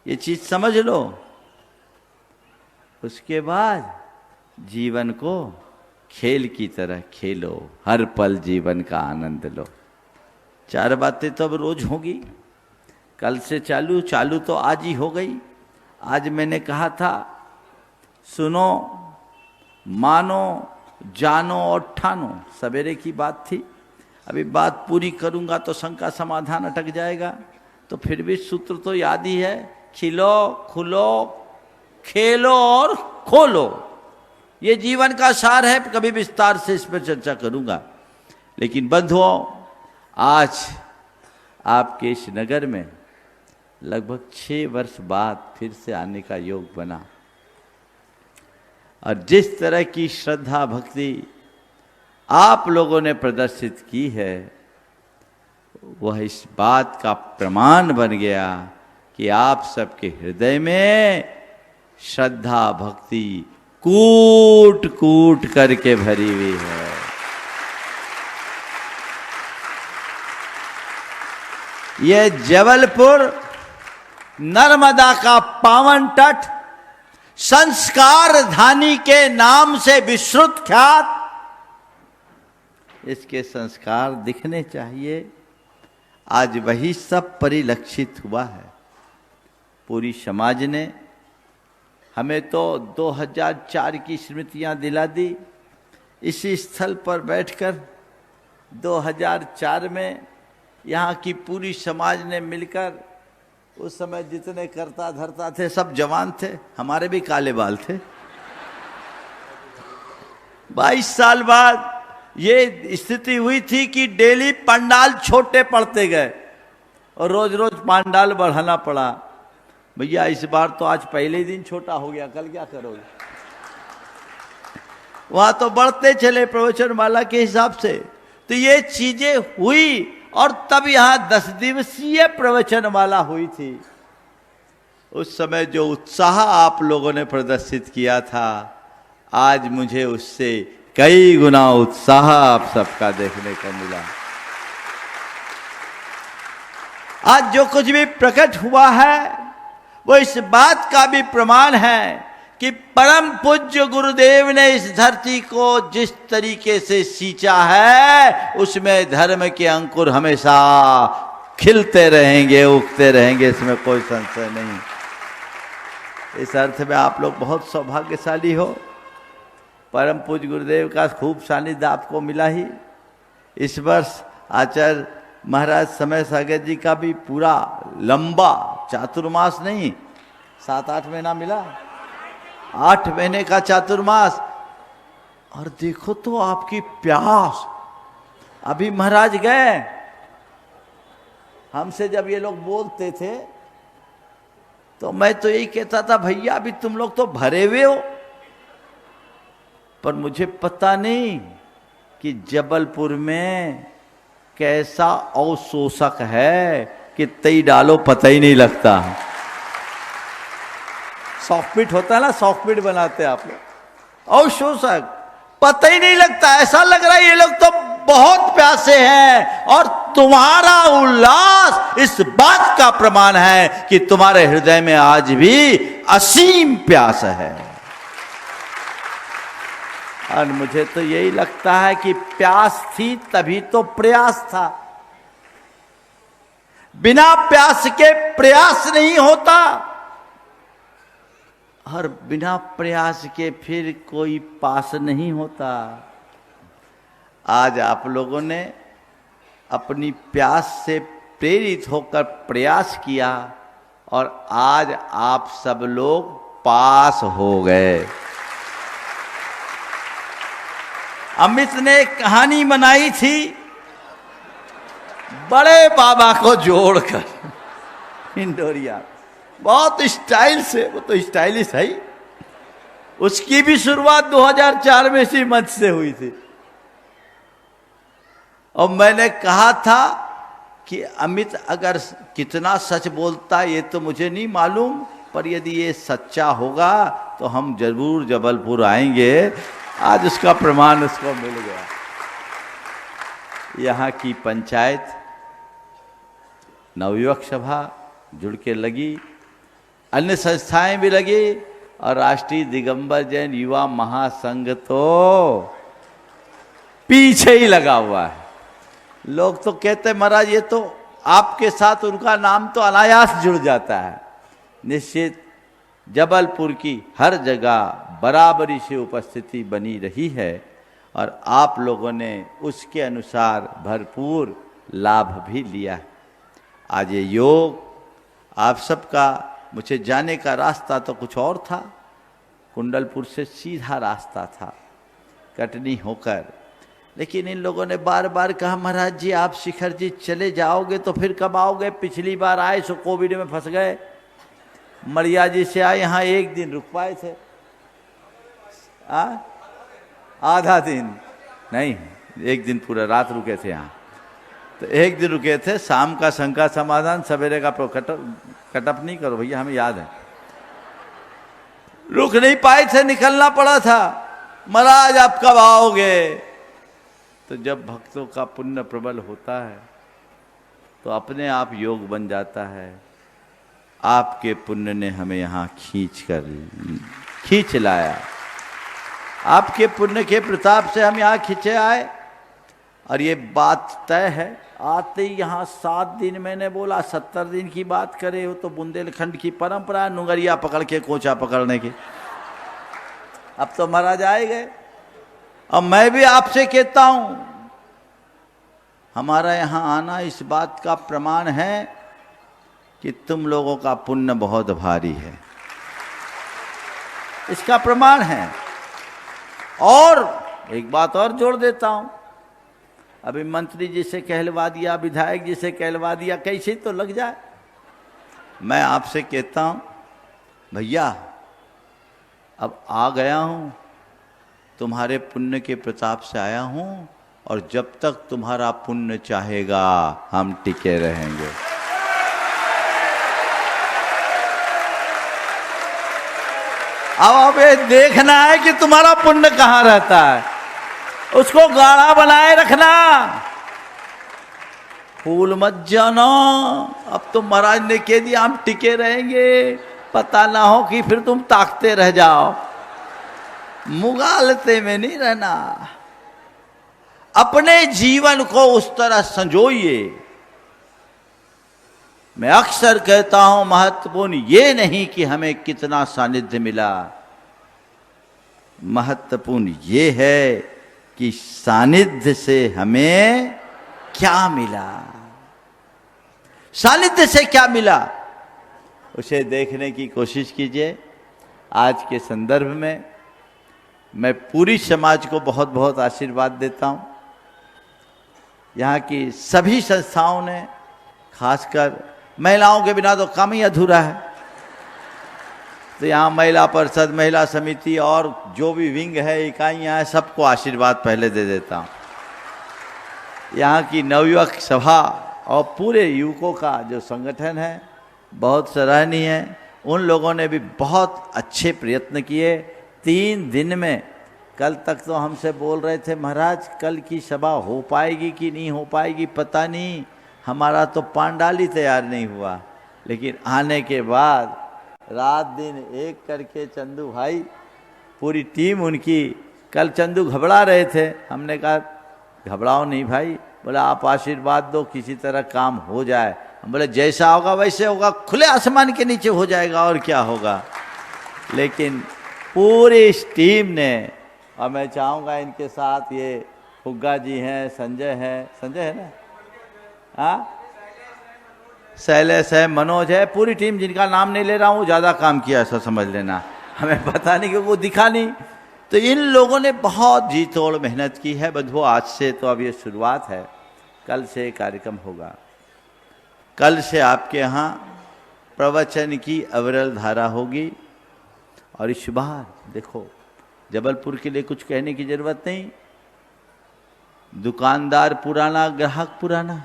ये चीज समझ लो। उसके बाद जीवन को खेल की तरह खेलो, हर पल जीवन का आनंद लो। 4 बातें तो अब रोज होगी, कल से चालू तो आज ही हो गई। आज मैंने कहा था सुनो, मानो, जानो और ठानो, सवेरे की बात थी। अभी बात पूरी करूंगा तो शंका समाधान अटक जाएगा, तो फिर भी सूत्र तो याद ही है, खिलो, खुलो, खेलो और खोलो। ये जीवन का सार है, कभी विस्तार से इस पर चर्चा करूंगा। लेकिन बंधुओं, आज आपके इस नगर में लगभग 6 वर्ष बाद फिर से आने का योग बना, और जिस तरह की श्रद्धा भक्ति आप लोगों ने प्रदर्शित की है, वह इस बात का प्रमाण बन गया कि आप सबके हृदय में श्रद्धा भक्ति कूट कूट करके भरी हुई है। यह जबलपुर नर्मदा का पावन तट, संस्कार धानी के नाम से विश्रुत ख्यात, इसके संस्कार दिखने चाहिए। आज वही सब परिलक्षित हुआ है। पूरी समाज ने हमें तो 2004 की स्मृतियां दिला दी। इसी स्थल पर बैठकर 2004 में यहाँ की पूरी समाज ने मिलकर, उस समय जितने करता धरता थे सब जवान थे, हमारे भी काले बाल थे। 22 साल बाद ये स्थिति हुई थी कि डेली पंडाल छोटे पड़ते गए और रोज रोज पंडाल बढ़ाना पड़ा। भैया इस बार तो आज पहले ही दिन छोटा हो गया, कल क्या करोगे? वहां तो बढ़ते चले प्रवचनमाला के हिसाब से। तो ये चीजें हुई, और तब यहां 10 दिवसीय प्रवचनमाला हुई थी। उस समय जो उत्साह आप लोगों ने प्रदर्शित किया था, आज मुझे उससे कई गुना उत्साह आप सबका देखने को मिला। आज जो कुछ भी प्रकट हुआ है वो इस बात का भी प्रमाण है कि परम पूज्य गुरुदेव ने इस धरती को जिस तरीके से सींचा है, उसमें धर्म के अंकुर हमेशा खिलते रहेंगे, उगते रहेंगे, इसमें कोई संशय नहीं। इस अर्थ में आप लोग बहुत सौभाग्यशाली हो। परम पूज्य गुरुदेव का खूब सानिध्य आपको मिला ही। इस वर्ष आचार्य महाराज समय सागर जी का भी पूरा लंबा चातुर्मास नहीं, 7-8 महीना मिला, 8 महीने का चातुर्मास। और देखो तो आपकी प्यास। अभी महाराज गए, हमसे जब ये लोग बोलते थे तो मैं तो यही कहता था, भैया अभी तुम लोग तो भरे हुए हो। पर मुझे पता नहीं कि जबलपुर में कैसा अवशोषक है कि तई डालो पता ही नहीं लगता। सॉफ्टपीट होता है ना, सॉफ्टपीट बनाते हैं आप लोग, अवशोषक पता ही नहीं लगता। ऐसा लग रहा है ये लोग तो बहुत प्यासे हैं, और तुम्हारा उल्लास इस बात का प्रमाण है कि तुम्हारे हृदय में आज भी असीम प्यास है। और मुझे तो यही लगता है कि प्यास थी तभी तो प्रयास था। बिना प्यास के प्रयास नहीं होता, और बिना प्रयास के फिर कोई पास नहीं होता। आज आप लोगों ने अपनी प्यास से प्रेरित होकर प्रयास किया, और आज आप सब लोग पास हो गए। अमित ने एक कहानी बनाई थी बड़े बाबा को जोड़कर, इंडोरिया, बहुत स्टाइल से, वो तो स्टाइलिश है ही। उसकी भी शुरुआत 2004 में इसी मंच से हुई थी। और मैंने कहा था कि अमित अगर कितना सच बोलता ये तो मुझे नहीं मालूम, पर यदि ये सच्चा होगा तो हम जरूर जबलपुर आएंगे। आज उसका प्रमाण उसको मिल गया। यहाँ की पंचायत, नवयुवक सभा जुड़ के लगी, अन्य संस्थाएं भी लगी, और राष्ट्रीय दिगंबर जैन युवा महासंघ तो पीछे ही लगा हुआ है। लोग तो कहते महाराज ये तो आपके साथ उनका नाम तो अनायास जुड़ जाता है। निश्चित जबलपुर की हर जगह बराबरी से उपस्थिति बनी रही है और आप लोगों ने उसके अनुसार भरपूर लाभ भी लिया है। आज ये योग आप सबका, मुझे जाने का रास्ता तो कुछ और था, कुंडलपुर से सीधा रास्ता था कटनी होकर, लेकिन इन लोगों ने बार बार कहा महाराज जी आप शिखर जी चले जाओगे तो फिर कब आओगे? पिछली बार आए सो कोविड में फंस गए। मरिया जी से आए, यहाँ एक दिन रुक पाए थे, आधा दिन नहीं, एक दिन पूरा रात रुके थे यहाँ। तो एक दिन रुके थे, शाम का शंका समाधान, सवेरे का कटअप नहीं करो भैया, हमें याद है। रुक नहीं पाए थे, निकलना पड़ा था। महाराज आप कब आओगे? तो जब भक्तों का पुण्य प्रबल होता है तो अपने आप योग बन जाता है। आपके पुण्य ने हमें यहाँ खींच लाया। आपके पुण्य के प्रताप से हम यहाँ खींचे आए। और ये बात तय है, आते ही यहाँ 7 दिन, मैंने बोला 70 दिन की बात करे हो तो बुंदेलखंड की परंपरा नुंगरिया पकड़ के कोचा पकड़ने की। अब तो महाराज आए गए। अब मैं भी आपसे कहता हूं, हमारा यहां आना इस बात का प्रमाण है कि तुम लोगों का पुण्य बहुत भारी है, इसका प्रमाण है। और एक बात और जोड़ देता हूं, अभी मंत्री जी से कहलवा दिया, विधायक जी से कहलवा दिया, कैसे तो लग जाए। मैं आपसे कहता हूं भैया अब आ गया हूं, तुम्हारे पुण्य के प्रताप से आया हूं, और जब तक तुम्हारा पुण्य चाहेगा हम टिके रहेंगे। अब ये देखना है कि तुम्हारा पुण्य कहां रहता है, उसको गाढ़ा बनाए रखना, फूल मत जाना। अब तो महाराज ने कह दिया हम टिके रहेंगे, पता ना हो कि फिर तुम ताकते रह जाओ। मुगालते में नहीं रहना, अपने जीवन को उस तरह संजोइए। मैं अक्सर कहता हूं महत्वपूर्ण ये नहीं कि हमें कितना सानिध्य मिला, महत्वपूर्ण ये है कि सानिध्य से हमें क्या मिला, सानिध्य से क्या मिला, उसे देखने की कोशिश कीजिए। आज के संदर्भ में मैं पूरी समाज को बहुत बहुत आशीर्वाद देता हूं। यहाँ की सभी संस्थाओं ने, खासकर महिलाओं के बिना तो काम ही अधूरा है, तो यहाँ महिला परिषद, महिला समिति और जो भी विंग है, इकाइयाँ हैं, सबको आशीर्वाद पहले दे देता हूँ। यहाँ की नवयुवक सभा और पूरे युवकों का जो संगठन है बहुत सराहनीय है। उन लोगों ने भी बहुत अच्छे प्रयत्न किए। 3 दिन में, कल तक तो हमसे बोल रहे थे महाराज कल की सभा हो पाएगी कि नहीं हो पाएगी पता नहीं, हमारा तो पांडाल ही तैयार नहीं हुआ। लेकिन आने के बाद रात दिन एक करके चंदू भाई, पूरी टीम उनकी, कल चंदू घबरा रहे थे, हमने कहा घबराओ नहीं भाई, बोला आप आशीर्वाद दो किसी तरह काम हो जाए। हम बोले जैसा होगा वैसे होगा, खुले आसमान के नीचे हो जाएगा और क्या होगा। लेकिन पूरी इस टीम ने, और मैं चाहूँगा इनके साथ ये फुग्गा जी हैं, संजय है ना, हाँ शैलेश है, मनोज है, पूरी टीम जिनका नाम नहीं ले रहा हूँ, ज़्यादा काम किया ऐसा समझ लेना, हमें पता नहीं कि वो दिखा नहीं। तो इन लोगों ने बहुत जी तोड़ मेहनत की है बंधुओं। आज से तो अब ये शुरुआत है, कल से कार्यक्रम होगा। कल से आपके यहाँ प्रवचन की अविरल धारा होगी। और इस बार देखो, जबलपुर के लिए कुछ कहने की जरूरत नहीं, दुकानदार पुराना, ग्राहक पुराना,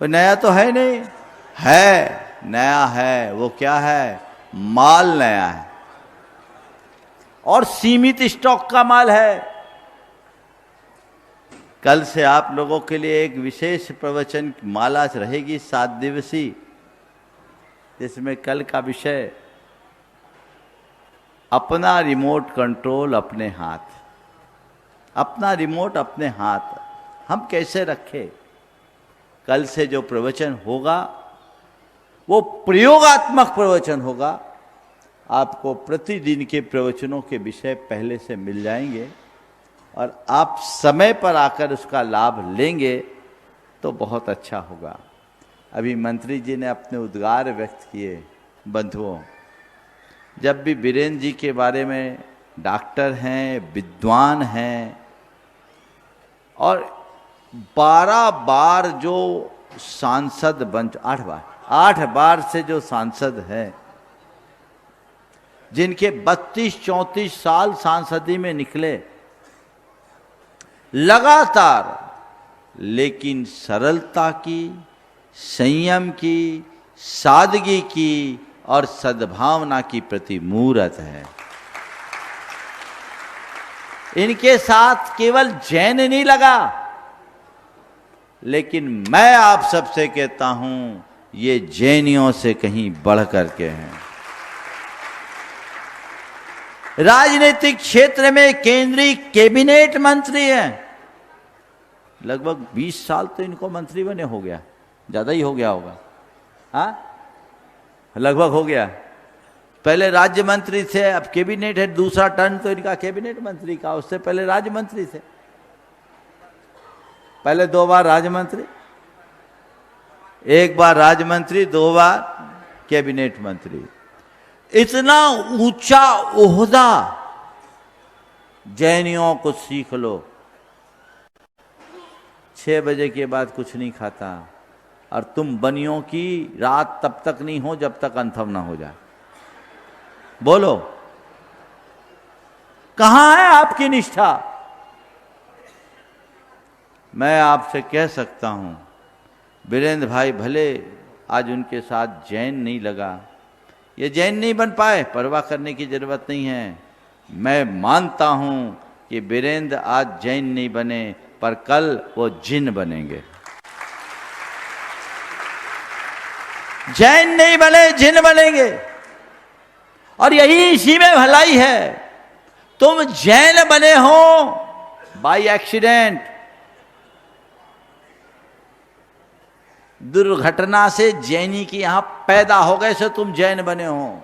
वो नया तो है नहीं, है नया है। वो क्या है? माल नया है और सीमित स्टॉक का माल है। कल से आप लोगों के लिए एक विशेष प्रवचन माला रहेगी 7 दिवसीय, जिसमें कल का विषय अपना रिमोट कंट्रोल अपने हाथ। अपना रिमोट अपने हाथ हम कैसे रखें। कल से जो प्रवचन होगा वो प्रयोगात्मक प्रवचन होगा। आपको प्रतिदिन के प्रवचनों के विषय पहले से मिल जाएंगे और आप समय पर आकर उसका लाभ लेंगे तो बहुत अच्छा होगा। अभी मंत्री जी ने अपने उद्गार व्यक्त किए। बंधुओं, जब भी बीरेन्द्र जी के बारे में डॉक्टर हैं, विद्वान हैं और 12 बार जो सांसद बन 8 बार से जो सांसद हैं, जिनके 32-34 साल सांसदी में निकले लगातार, लेकिन सरलता की, संयम की, सादगी की और सद्भावना की प्रतिमूर्त है। इनके साथ केवल जैन नहीं लगा, लेकिन मैं आप सबसे कहता हूं ये जैनियों से कहीं बढ़ करके हैं। राजनीतिक क्षेत्र में केंद्रीय कैबिनेट मंत्री हैं। लगभग 20 साल तो इनको मंत्री बने हो गया, ज्यादा ही हो गया होगा, हाँ लगभग हो गया। पहले राज्य मंत्री थे, अब कैबिनेट है, दूसरा टर्न तो इनका कैबिनेट मंत्री का, उससे पहले राज्य मंत्री थे। पहले 2 बार राज्य मंत्री, 1 बार राज्य मंत्री, 2 बार कैबिनेट मंत्री। इतना ऊंचा ओहदा जैनियों को सीख लो। 6 बजे के बाद कुछ नहीं खाता और तुम बनियों की रात तब तक नहीं हो जब तक अंथम ना हो जाए। बोलो कहां है आपकी निष्ठा? मैं आपसे कह सकता हूं, बीरेन्द्र भाई भले आज उनके साथ जैन नहीं लगा, ये जैन नहीं बन पाए, परवाह करने की जरूरत नहीं है। मैं मानता हूं कि बीरेन्द्र आज जैन नहीं बने, पर कल वो जिन बनेंगे। जैन नहीं बने, जिन बनेंगे। और यही इसी में भलाई है। तुम जैन बने हो बाय एक्सीडेंट, दुर्घटना से जैनी की यहां पैदा हो गए से तुम जैन बने हो।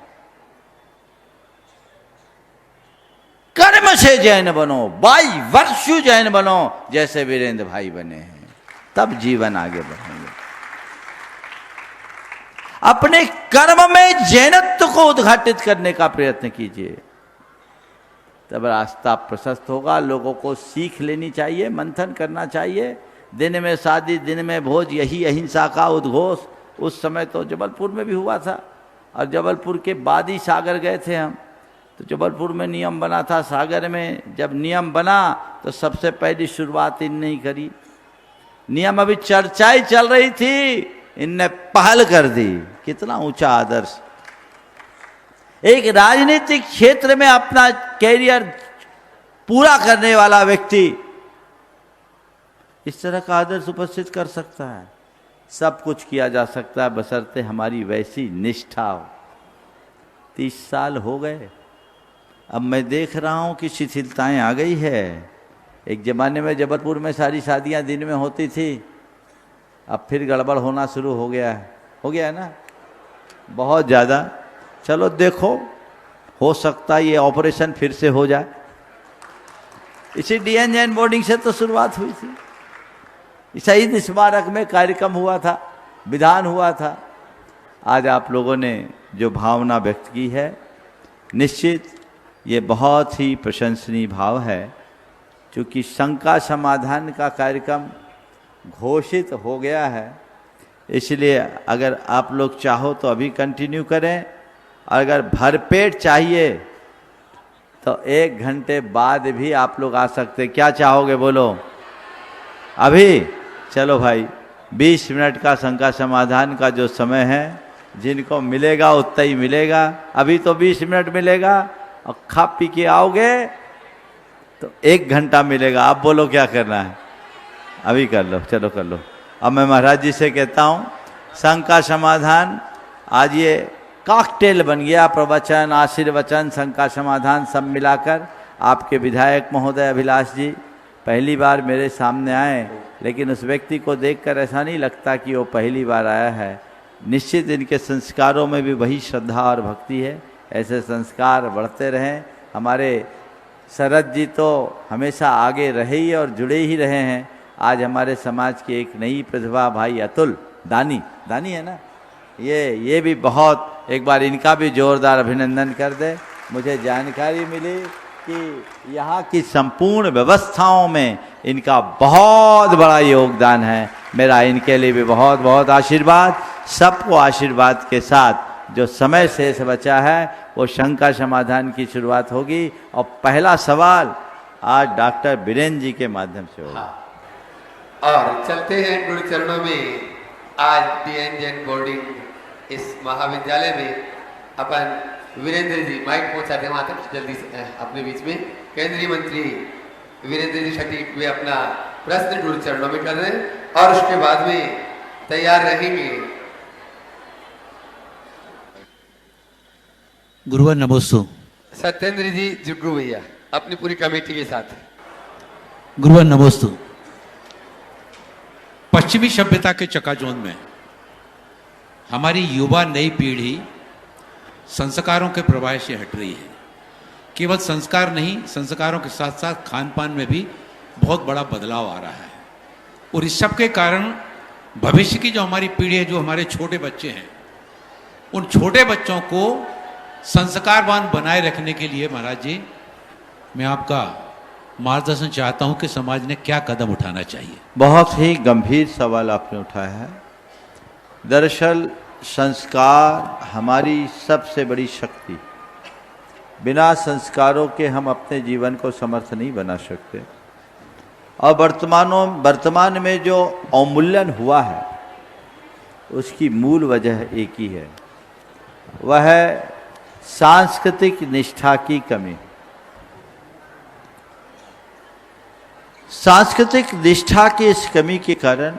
कर्म से जैन बनो, बाई वर्षु जैन बनो, जैसे बीरेन्द्र भाई बने हैं, तब जीवन आगे बढ़ेंगे। अपने कर्म में जैनत्व को उद्घाटित करने का प्रयत्न कीजिए, तब रास्ता प्रशस्त होगा। लोगों को सीख लेनी चाहिए, मंथन करना चाहिए। दिन में शादी, दिन में भोज, यही अहिंसा का उद्घोष उस समय तो जबलपुर में भी हुआ था। और जबलपुर के बाद ही सागर गए थे हम, तो जबलपुर में नियम बना था। सागर में जब नियम बना तो सबसे पहली शुरुआत इनने ही करी। नियम अभी चर्चाएं चल रही थी, इनने पहल कर दी। कितना ऊंचा आदर्श! एक राजनीतिक क्षेत्र में अपना कैरियर पूरा करने वाला व्यक्ति इस तरह का आदर्श उपस्थित कर सकता है। सब कुछ किया जा सकता है बशर्ते हमारी वैसी निष्ठा हो। 30 साल हो गए, अब मैं देख रहा हूं कि शिथिलताएं आ गई है। एक जमाने में जबलपुर में सारी शादियां दिन में होती थी, अब फिर गड़बड़ होना शुरू हो गया है ना, बहुत ज़्यादा। चलो देखो, हो सकता है ये ऑपरेशन फिर से हो जाए। इसी DN जैन बोर्डिंग से तो शुरुआत हुई थी। शहीद स्मारक में कार्यक्रम हुआ था, विधान हुआ था। आज आप लोगों ने जो भावना व्यक्त की है, निश्चित ये बहुत ही प्रशंसनीय भाव है। क्योंकि शंका समाधान का कार्यक्रम घोषित हो गया है, इसलिए अगर आप लोग चाहो तो अभी कंटिन्यू करें, और अगर भरपेट चाहिए तो 1 घंटे बाद भी आप लोग आ सकते। क्या चाहोगे बोलो? अभी चलो भाई, 20 मिनट का शंका समाधान का जो समय है, जिनको मिलेगा उतना ही मिलेगा। अभी तो 20 मिनट मिलेगा, और खा पी के आओगे तो 1 घंटा मिलेगा। आप बोलो क्या करना है? अभी कर लो, चलो कर लो। अब मैं महाराज जी से कहता हूँ, शंका समाधान आज ये कॉकटेल बन गया। प्रवचन, आशीर्वचन, शंका समाधान सब मिलाकर आपके विधायक महोदय अभिलाष जी पहली बार मेरे सामने आए, लेकिन उस व्यक्ति को देखकर ऐसा नहीं लगता कि वो पहली बार आया है। निश्चित इनके संस्कारों में भी वही श्रद्धा और भक्ति है। ऐसे संस्कार बढ़ते रहें। हमारे शरद जी तो हमेशा आगे रहे ही और जुड़े ही रहे हैं। आज हमारे समाज की एक नई प्रतिभा भाई अतुल दानी है ना, ये भी बहुत, एक बार इनका भी जोरदार अभिनंदन कर दे। मुझे जानकारी मिली कि यहाँ की संपूर्ण व्यवस्थाओं में इनका बहुत बड़ा योगदान है। मेरा इनके लिए भी बहुत बहुत आशीर्वाद। सबको आशीर्वाद के साथ जो समय शेष बचा है वो शंका समाधान की शुरुआत होगी। और पहला सवाल आज डॉक्टर बीरेन जी के माध्यम से होगा। और चलते हैं गुरु चरणों में। आज DN जैन बोर्डिंग इस महाविद्यालय में अपन वीरेंद्र जी माइक पहुंचाते हैं वहां तक जल्दी से अपने बीच में। केंद्रीय मंत्री वीरेंद्र जी सटीक वे अपना प्रश्न गुरु चरणों में कर रहे हैं और उसके बाद में तैयार रहेंगे। गुरुवर नमोस्तु। सत्येंद्र जी जुग्गू भैया अपनी पूरी कमेटी के साथ। गुरुवर नमोस्तु। पश्चिमी सभ्यता के चकाचौंध में हमारी युवा नई पीढ़ी संस्कारों के प्रवाह से हट रही है। केवल संस्कार नहीं, संस्कारों के साथ साथ खान पान में भी बहुत बड़ा बदलाव आ रहा है। और इस सब के कारण भविष्य की जो हमारी पीढ़ी है, जो हमारे छोटे बच्चे हैं, उन छोटे बच्चों को संस्कारवान बनाए रखने के लिए महाराज जी मैं आपका मार्गदर्शन चाहता हूं कि समाज ने क्या कदम उठाना चाहिए। बहुत ही गंभीर सवाल आपने उठाया है। दरअसल संस्कार हमारी सबसे बड़ी शक्ति। बिना संस्कारों के हम अपने जीवन को समर्थ नहीं बना सकते। और वर्तमान में जो अवमूल्यन हुआ है उसकी मूल वजह एक ही है, वह है सांस्कृतिक निष्ठा की कमी। सांस्कृतिक निष्ठा की इस कमी के कारण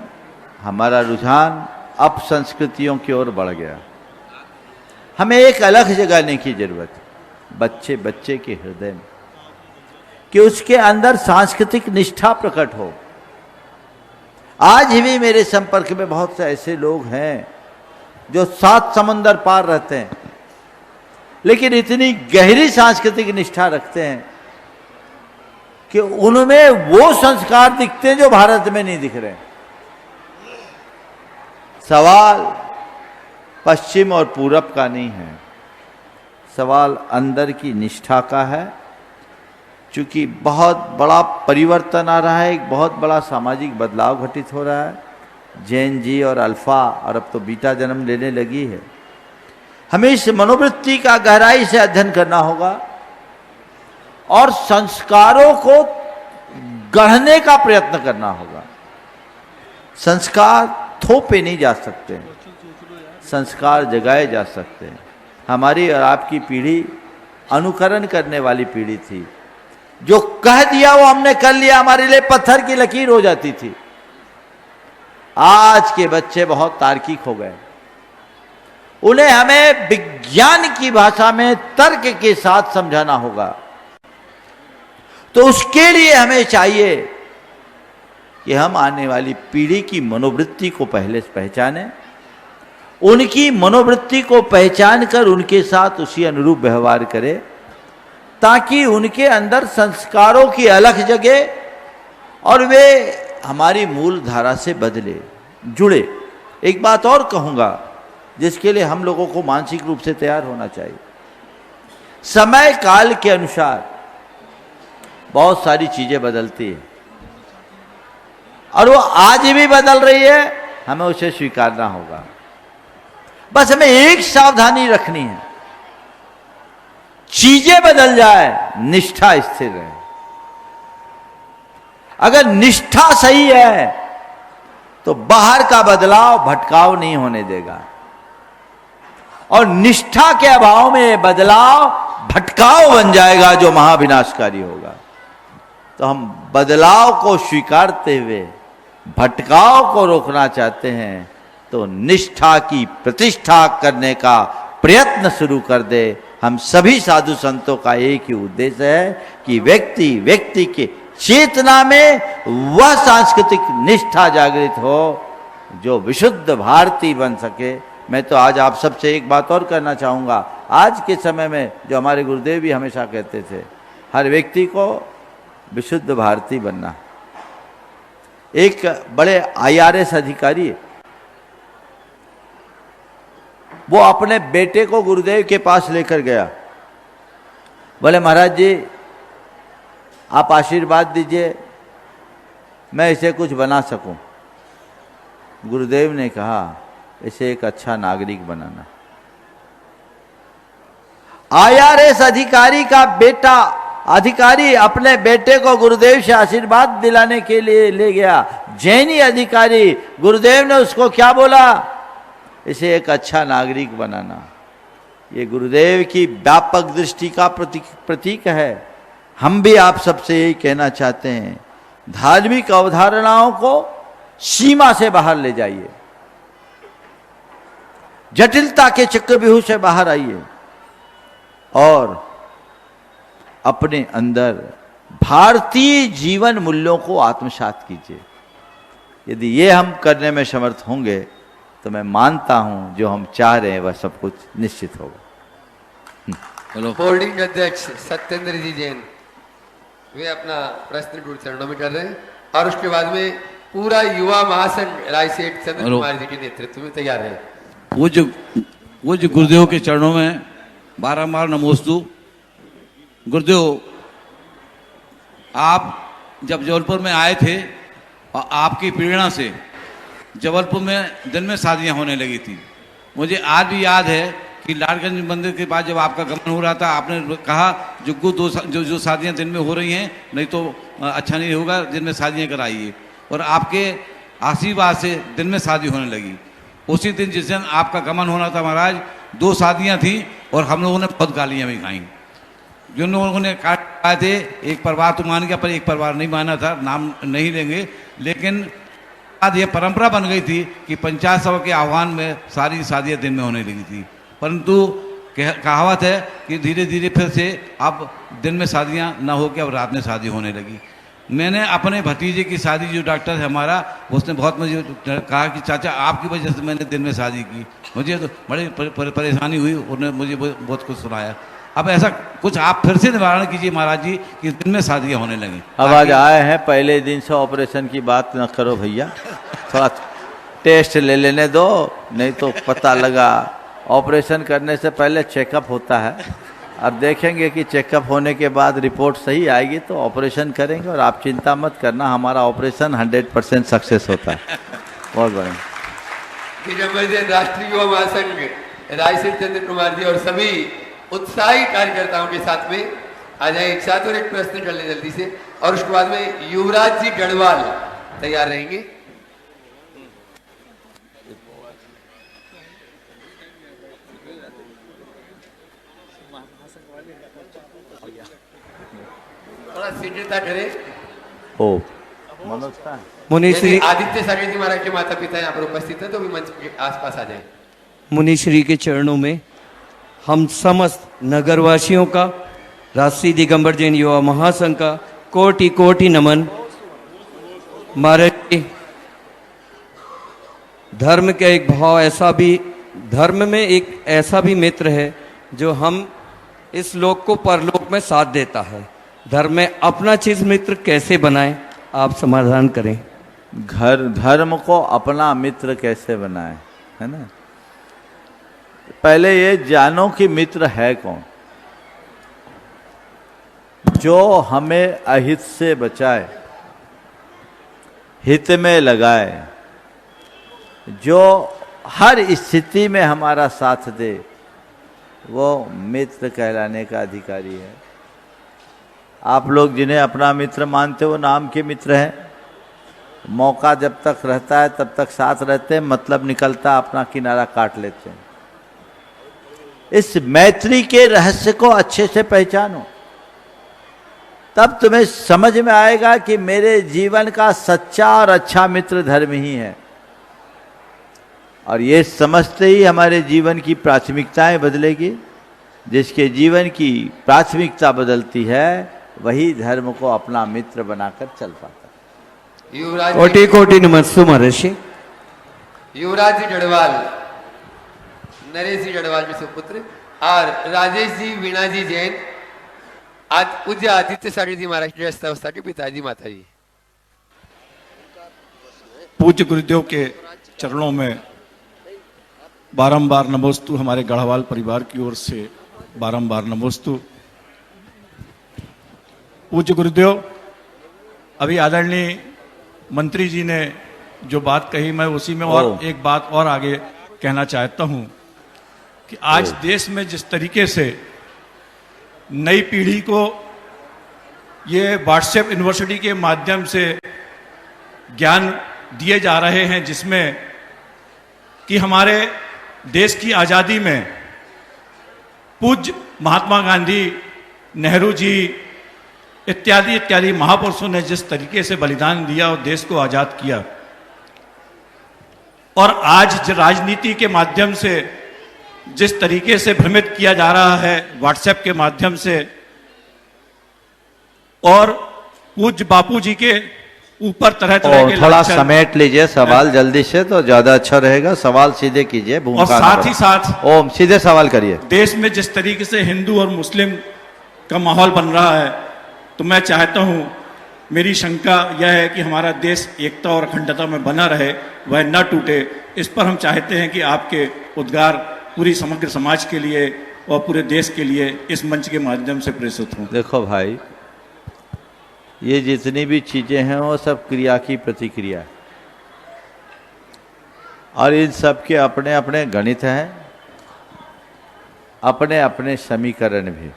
हमारा रुझान अब संस्कृतियों की ओर बढ़ गया। हमें एक अलग जगाने की जरूरत है बच्चे बच्चे के हृदय में, कि उसके अंदर सांस्कृतिक निष्ठा प्रकट हो। आज भी मेरे संपर्क में बहुत से ऐसे लोग हैं जो 7 समंदर पार रहते हैं, लेकिन इतनी गहरी सांस्कृतिक निष्ठा रखते हैं कि उनमें वो संस्कार दिखते हैं जो भारत में नहीं दिख रहे। सवाल पश्चिम और पूरब का नहीं है, सवाल अंदर की निष्ठा का है। चूंकि बहुत बड़ा परिवर्तन आ रहा है, एक बहुत बड़ा सामाजिक बदलाव घटित हो रहा है। जैन जी और अल्फा और अब तो बीटा जन्म लेने लगी है। हमें इस मनोवृत्ति का गहराई से अध्ययन करना होगा और संस्कारों को गढ़ने का प्रयत्न करना होगा। संस्कार थोपे नहीं जा सकते, संस्कार जगाए जा सकते हैं। हमारी और आपकी पीढ़ी अनुकरण करने वाली पीढ़ी थी। जो कह दिया वो हमने कर लिया, हमारे लिए पत्थर की लकीर हो जाती थी। आज के बच्चे बहुत तार्किक हो गए। उन्हें हमें विज्ञान की भाषा में तर्क के साथ समझाना होगा। तो उसके लिए हमें चाहिए कि हम आने वाली पीढ़ी की मनोवृत्ति को पहले से पहचानें, उनकी मनोवृत्ति को पहचान कर उनके साथ उसी अनुरूप व्यवहार करें, ताकि उनके अंदर संस्कारों की अलख जगे और वे हमारी मूल धारा से बदले, जुड़े। एक बात और कहूँगा जिसके लिए हम लोगों को मानसिक रूप से तैयार होना चाहिए। समय काल के अनुसार बहुत सारी चीजें बदलती है और वो आज भी बदल रही है, हमें उसे स्वीकारना होगा। बस हमें एक सावधानी रखनी है, चीजें बदल जाए, निष्ठा स्थिर रहे। अगर निष्ठा सही है तो बाहर का बदलाव भटकाव नहीं होने देगा, और निष्ठा के अभाव में बदलाव भटकाव बन जाएगा जो महाविनाशकारी होगा। तो हम बदलाव को स्वीकारते हुए भटकाव को रोकना चाहते हैं, तो निष्ठा की प्रतिष्ठा करने का प्रयत्न शुरू कर दे। हम सभी साधु संतों का एक ही उद्देश्य है कि व्यक्ति के चेतना में वह सांस्कृतिक निष्ठा जागृत हो जो विशुद्ध भारती बन सके। मैं तो आज आप सबसे एक बात और करना चाहूँगा, आज के समय में जो हमारे गुरुदेव भी हमेशा कहते थे, हर व्यक्ति को विशुद्ध भारती बनना। एक बड़े IRS अधिकारी, वो अपने बेटे को गुरुदेव के पास लेकर गया, बोले महाराज जी आप आशीर्वाद दीजिए मैं इसे कुछ बना सकूं। गुरुदेव ने कहा इसे एक अच्छा नागरिक बनाना। IRS अधिकारी का बेटा, अधिकारी अपने बेटे को गुरुदेव से आशीर्वाद दिलाने के लिए ले गया। जैनी अधिकारी, गुरुदेव ने उसको क्या बोला, इसे एक अच्छा नागरिक बनाना। ये गुरुदेव की व्यापक दृष्टि का प्रतीक है। हम भी आप सबसे यही कहना चाहते हैं, धार्मिक अवधारणाओं को सीमा से बाहर ले जाइए, जटिलता के चक्रव्यूह से बाहर आइए और अपने अंदर भारतीय जीवन मूल्यों को आत्मसात कीजिए। यदि ये हम करने में समर्थ होंगे तो मैं मानता हूं जो हम चाह रहे हैं वह सब कुछ निश्चित होगा। बोर्डिंग अध्यक्ष सत्येंद्र जी जैन वे अपना प्रश्न गुरु चरणों में कर रहे हैं और उसके बाद में पूरा युवा महासंघ रायसेठ चंद्र कुमार जी के नेतृत्व में तैयार है। पूज्य गुरुदेव के चरणों में बारंबार नमोस्तु। गुरुदेव, आप जब जबलपुर में आए थे और आपकी प्रेरणा से जबलपुर में दिन में शादियां होने लगी थी। मुझे आज भी याद है कि लालगंज मंदिर के पास जब आपका गमन हो रहा था, आपने कहा जुग्गू जो शादियां दिन में हो रही हैं नहीं तो अच्छा नहीं होगा, दिन में शादियां कराइए। और आपके आशीर्वाद से दिन में शादी होने लगी। उसी दिन जिस दिन आपका गमन होना था महाराज, 2 शादियां थी और हम लोगों ने बहुत गालियां भी खाई। जिन लोगों ने कहा थे एक परिवार तो मान गया पर एक परिवार नहीं माना था, नाम नहीं लेंगे, लेकिन आज ये परंपरा बन गई थी कि पंचायत सभा के आह्वान में सारी शादियां दिन में होने लगी थी। परंतु कहावत है कि धीरे धीरे फिर से अब दिन में शादियां ना होकर अब रात में शादी होने लगी। मैंने अपने भतीजे की शादी, जो डॉक्टर है हमारा, उसने बहुत मुझे कहा कि चाचा आपकी वजह से मैंने दिन में शादी की। मुझे तो बड़ी परेशानी हुई, उन्होंने मुझे बहुत कुछ सुनाया। अब ऐसा कुछ आप फिर से निवारण कीजिए महाराज जी कि दिन में शादियां होने लगी। अब आज आए हैं, पहले दिन से ऑपरेशन की बात न करो भैया, थोड़ा टेस्ट ले लेने दो, नहीं तो पता लगा ऑपरेशन करने से पहले चेकअप होता है। अब देखेंगे कि चेकअप होने के बाद रिपोर्ट सही आएगी तो ऑपरेशन करेंगे। और आप चिंता मत करना, हमारा ऑपरेशन 100% सक्सेस होता है। बहुत बढ़िया। राष्ट्रीय युवा महासंघ रायसेठ चंद्र कुमार जी और सभी उत्साही कार्यकर्ताओं के साथ में आ जाए एक साथ और एक प्रश्न कर ले जल्दी से, और उसके बाद में युवराज जी गढ़वाल तैयार रहेंगे। थोड़ा शीघ्रता करें। ओ मनोज का मुनिश्री आदित्य सागर जी महाराज के माता पिता यहाँ पर उपस्थित हैं तो भी मंच के आसपास आ जाए। मुनिश्री के चरणों में हम समस्त नगरवासियों का, राष्ट्रीय दिगंबर जैन युवा महासंघ का कोटि कोटि नमन। महाराज, धर्म का एक भाव ऐसा भी, धर्म में एक ऐसा भी मित्र है जो हम इस लोक को परलोक में साथ देता है। धर्म में अपना चीज मित्र कैसे बनाएं, आप समाधान करें। धर्म को अपना मित्र कैसे बनाएं, है ना। पहले ये जानो कि मित्र है कौन, जो हमें अहित से बचाए, हित में लगाए, जो हर स्थिति में हमारा साथ दे, वो मित्र कहलाने का अधिकारी है। आप लोग जिन्हें अपना मित्र मानते हो नाम के मित्र हैं। मौका जब तक रहता है तब तक साथ रहते हैं, मतलब निकलता अपना किनारा काट लेते हैं। इस मैत्री के रहस्य को अच्छे से पहचानो, तब तुम्हें समझ में आएगा कि मेरे जीवन का सच्चा और अच्छा मित्र धर्म ही है। और ये समझते ही हमारे जीवन की प्राथमिकताएं बदलेगी। जिसके जीवन की प्राथमिकता बदलती है वही धर्म को अपना मित्र बनाकर चल पाता है। युवराज कोटि कोटि नमस्ते महर्षि। युवराज जी डडवाल, नरेश जी डडवाल जी सुपुत्र, और राजेश जी वीणा जी जैन, आज पूज्य आदित्य सागर जी महाराष्ट्र संस्था के पिताजी माताजी। पूज्य गुरुदेव के चरणों में बारंबार नमोस्तु, हमारे गढ़वाल परिवार की ओर से बारंबार नमोस्तु। पूज्य गुरुदेव, अभी आदरणीय मंत्री जी ने जो बात कही, मैं उसी में और एक बात और आगे कहना चाहता हूं कि आज देश में जिस तरीके से नई पीढ़ी को ये व्हाट्सएप यूनिवर्सिटी के माध्यम से ज्ञान दिए जा रहे हैं, जिसमें कि हमारे देश की आज़ादी में पूज्य महात्मा गांधी, नेहरू जी इत्यादि इत्यादि महापुरुषों ने जिस तरीके से बलिदान दिया और देश को आज़ाद किया, और आज राजनीति के माध्यम से जिस तरीके से भ्रमित किया जा रहा है व्हाट्सएप के माध्यम से, और पूज्य बापू जी के ऊपर तरह तरह के थोड़ा समेट लीजिए सवाल जल्दी से, तो ज्यादा अच्छा रहेगा। सवाल सीधे कीजिए, और साथ ही साथ ओम सीधे सवाल करिए। देश में जिस तरीके से हिंदू और मुस्लिम का माहौल बन रहा है, तो मैं चाहता हूं, मेरी शंका यह है कि हमारा देश एकता और अखंडता में बना रहे, वह न टूटे। इस पर हम चाहते हैं कि आपके उद्गार पूरी समग्र समाज के लिए और पूरे देश के लिए इस मंच के माध्यम से प्रेषित हों। देखो भाई, ये जितनी भी चीजें हैं वो सब क्रिया की प्रतिक्रिया है, और इन सब के अपने अपने गणित हैं, अपने अपने समीकरण भी,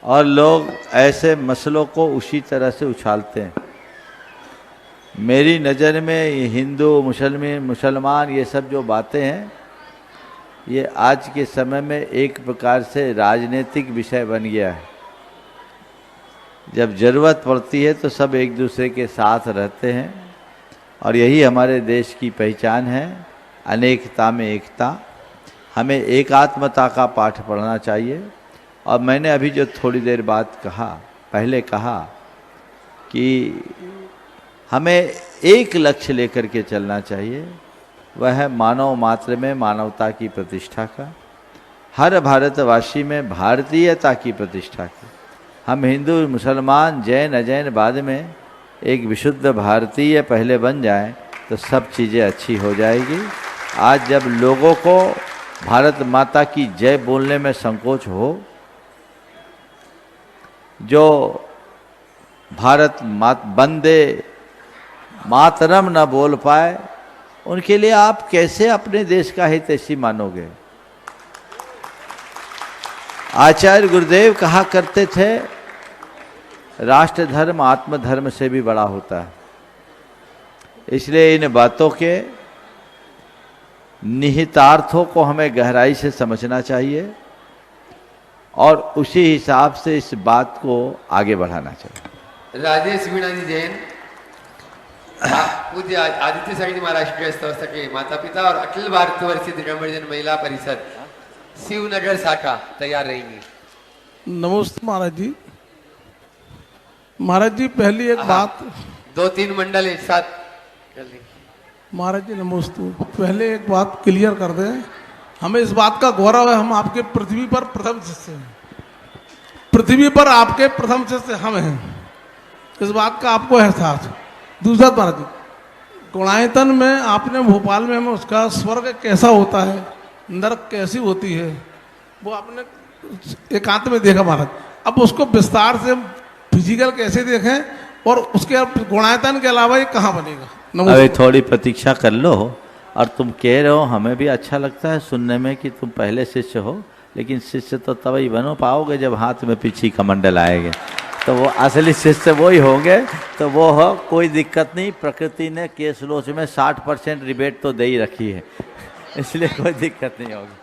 और लोग ऐसे मसलों को उसी तरह से उछालते हैं। मेरी नज़र में ये हिंदू मुसलमान ये सब जो बातें हैं, ये आज के समय में एक प्रकार से राजनीतिक विषय बन गया है। जब ज़रूरत पड़ती है तो सब एक दूसरे के साथ रहते हैं, और यही हमारे देश की पहचान है, अनेकता में एकता। हमें एकात्मता का पाठ पढ़ना चाहिए। और मैंने अभी जो थोड़ी देर बाद पहले कहा कि हमें एक लक्ष्य लेकर के चलना चाहिए, वह है मानव मात्र में मानवता की प्रतिष्ठा का, हर भारतवासी में भारतीयता की प्रतिष्ठा की। हम हिंदू मुसलमान जैन अजैन बाद में एक विशुद्ध भारतीय पहले बन जाएं तो सब चीज़ें अच्छी हो जाएगी। आज जब लोगों को भारत माता की जय बोलने में संकोच हो, जो भारत वंदे मातरम न बोल पाए, उनके लिए आप कैसे अपने देश का हितैषी मानोगे? आचार्य गुरुदेव कहा करते थे, राष्ट्र धर्म आत्मधर्म से भी बड़ा होता है। इसलिए इन बातों के निहितार्थों को हमें गहराई से समझना चाहिए, और उसी हिसाब से इस बात को आगे बढ़ाना चाहिए। राजेश वीणा जी जैन, पूज्य आदित्य सागर जी महाराष्ट्र संस्था के माता पिता, और अखिल भारतवर्षीय दिगंबरजन महिला परिषद शिवनगर शाखा तैयार रहेंगी। नमस्ते महाराज जी। महाराज जी पहली एक बात, 2-3 मंडल एक साथ कर लेंगे। महाराज जी नमस्ते। पहले एक बात क्लियर कर दें, हमें इस बात का गौरव है, हम आपके पृथ्वी पर प्रथम शिष्य हैं। पृथ्वी पर आपके प्रथम शिष्य हम हैं, इस बात का आपको एहसास। दूसरा महाराज जी, गुणायतन में आपने भोपाल में हमें उसका स्वर्ग कैसा होता है, नरक कैसी होती है, वो आपने एकांत में देखा महाराज। अब उसको विस्तार से फिजिकल कैसे देखें, और उसके गुणायतन के अलावा ये कहाँ बनेगा? अभी थोड़ी प्रतीक्षा कर लो। और तुम कह रहे हो, हमें भी अच्छा लगता है सुनने में कि तुम पहले शिष्य हो, लेकिन शिष्य तो तभी बनो पाओगे जब हाथ में पीछे कमंडल आएंगे, तो वो असली शिष्य वही होंगे। तो वो हो, कोई दिक्कत नहीं। प्रकृति ने केस लोच में 60% रिबेट तो दे ही रखी है, इसलिए कोई दिक्कत नहीं होगी।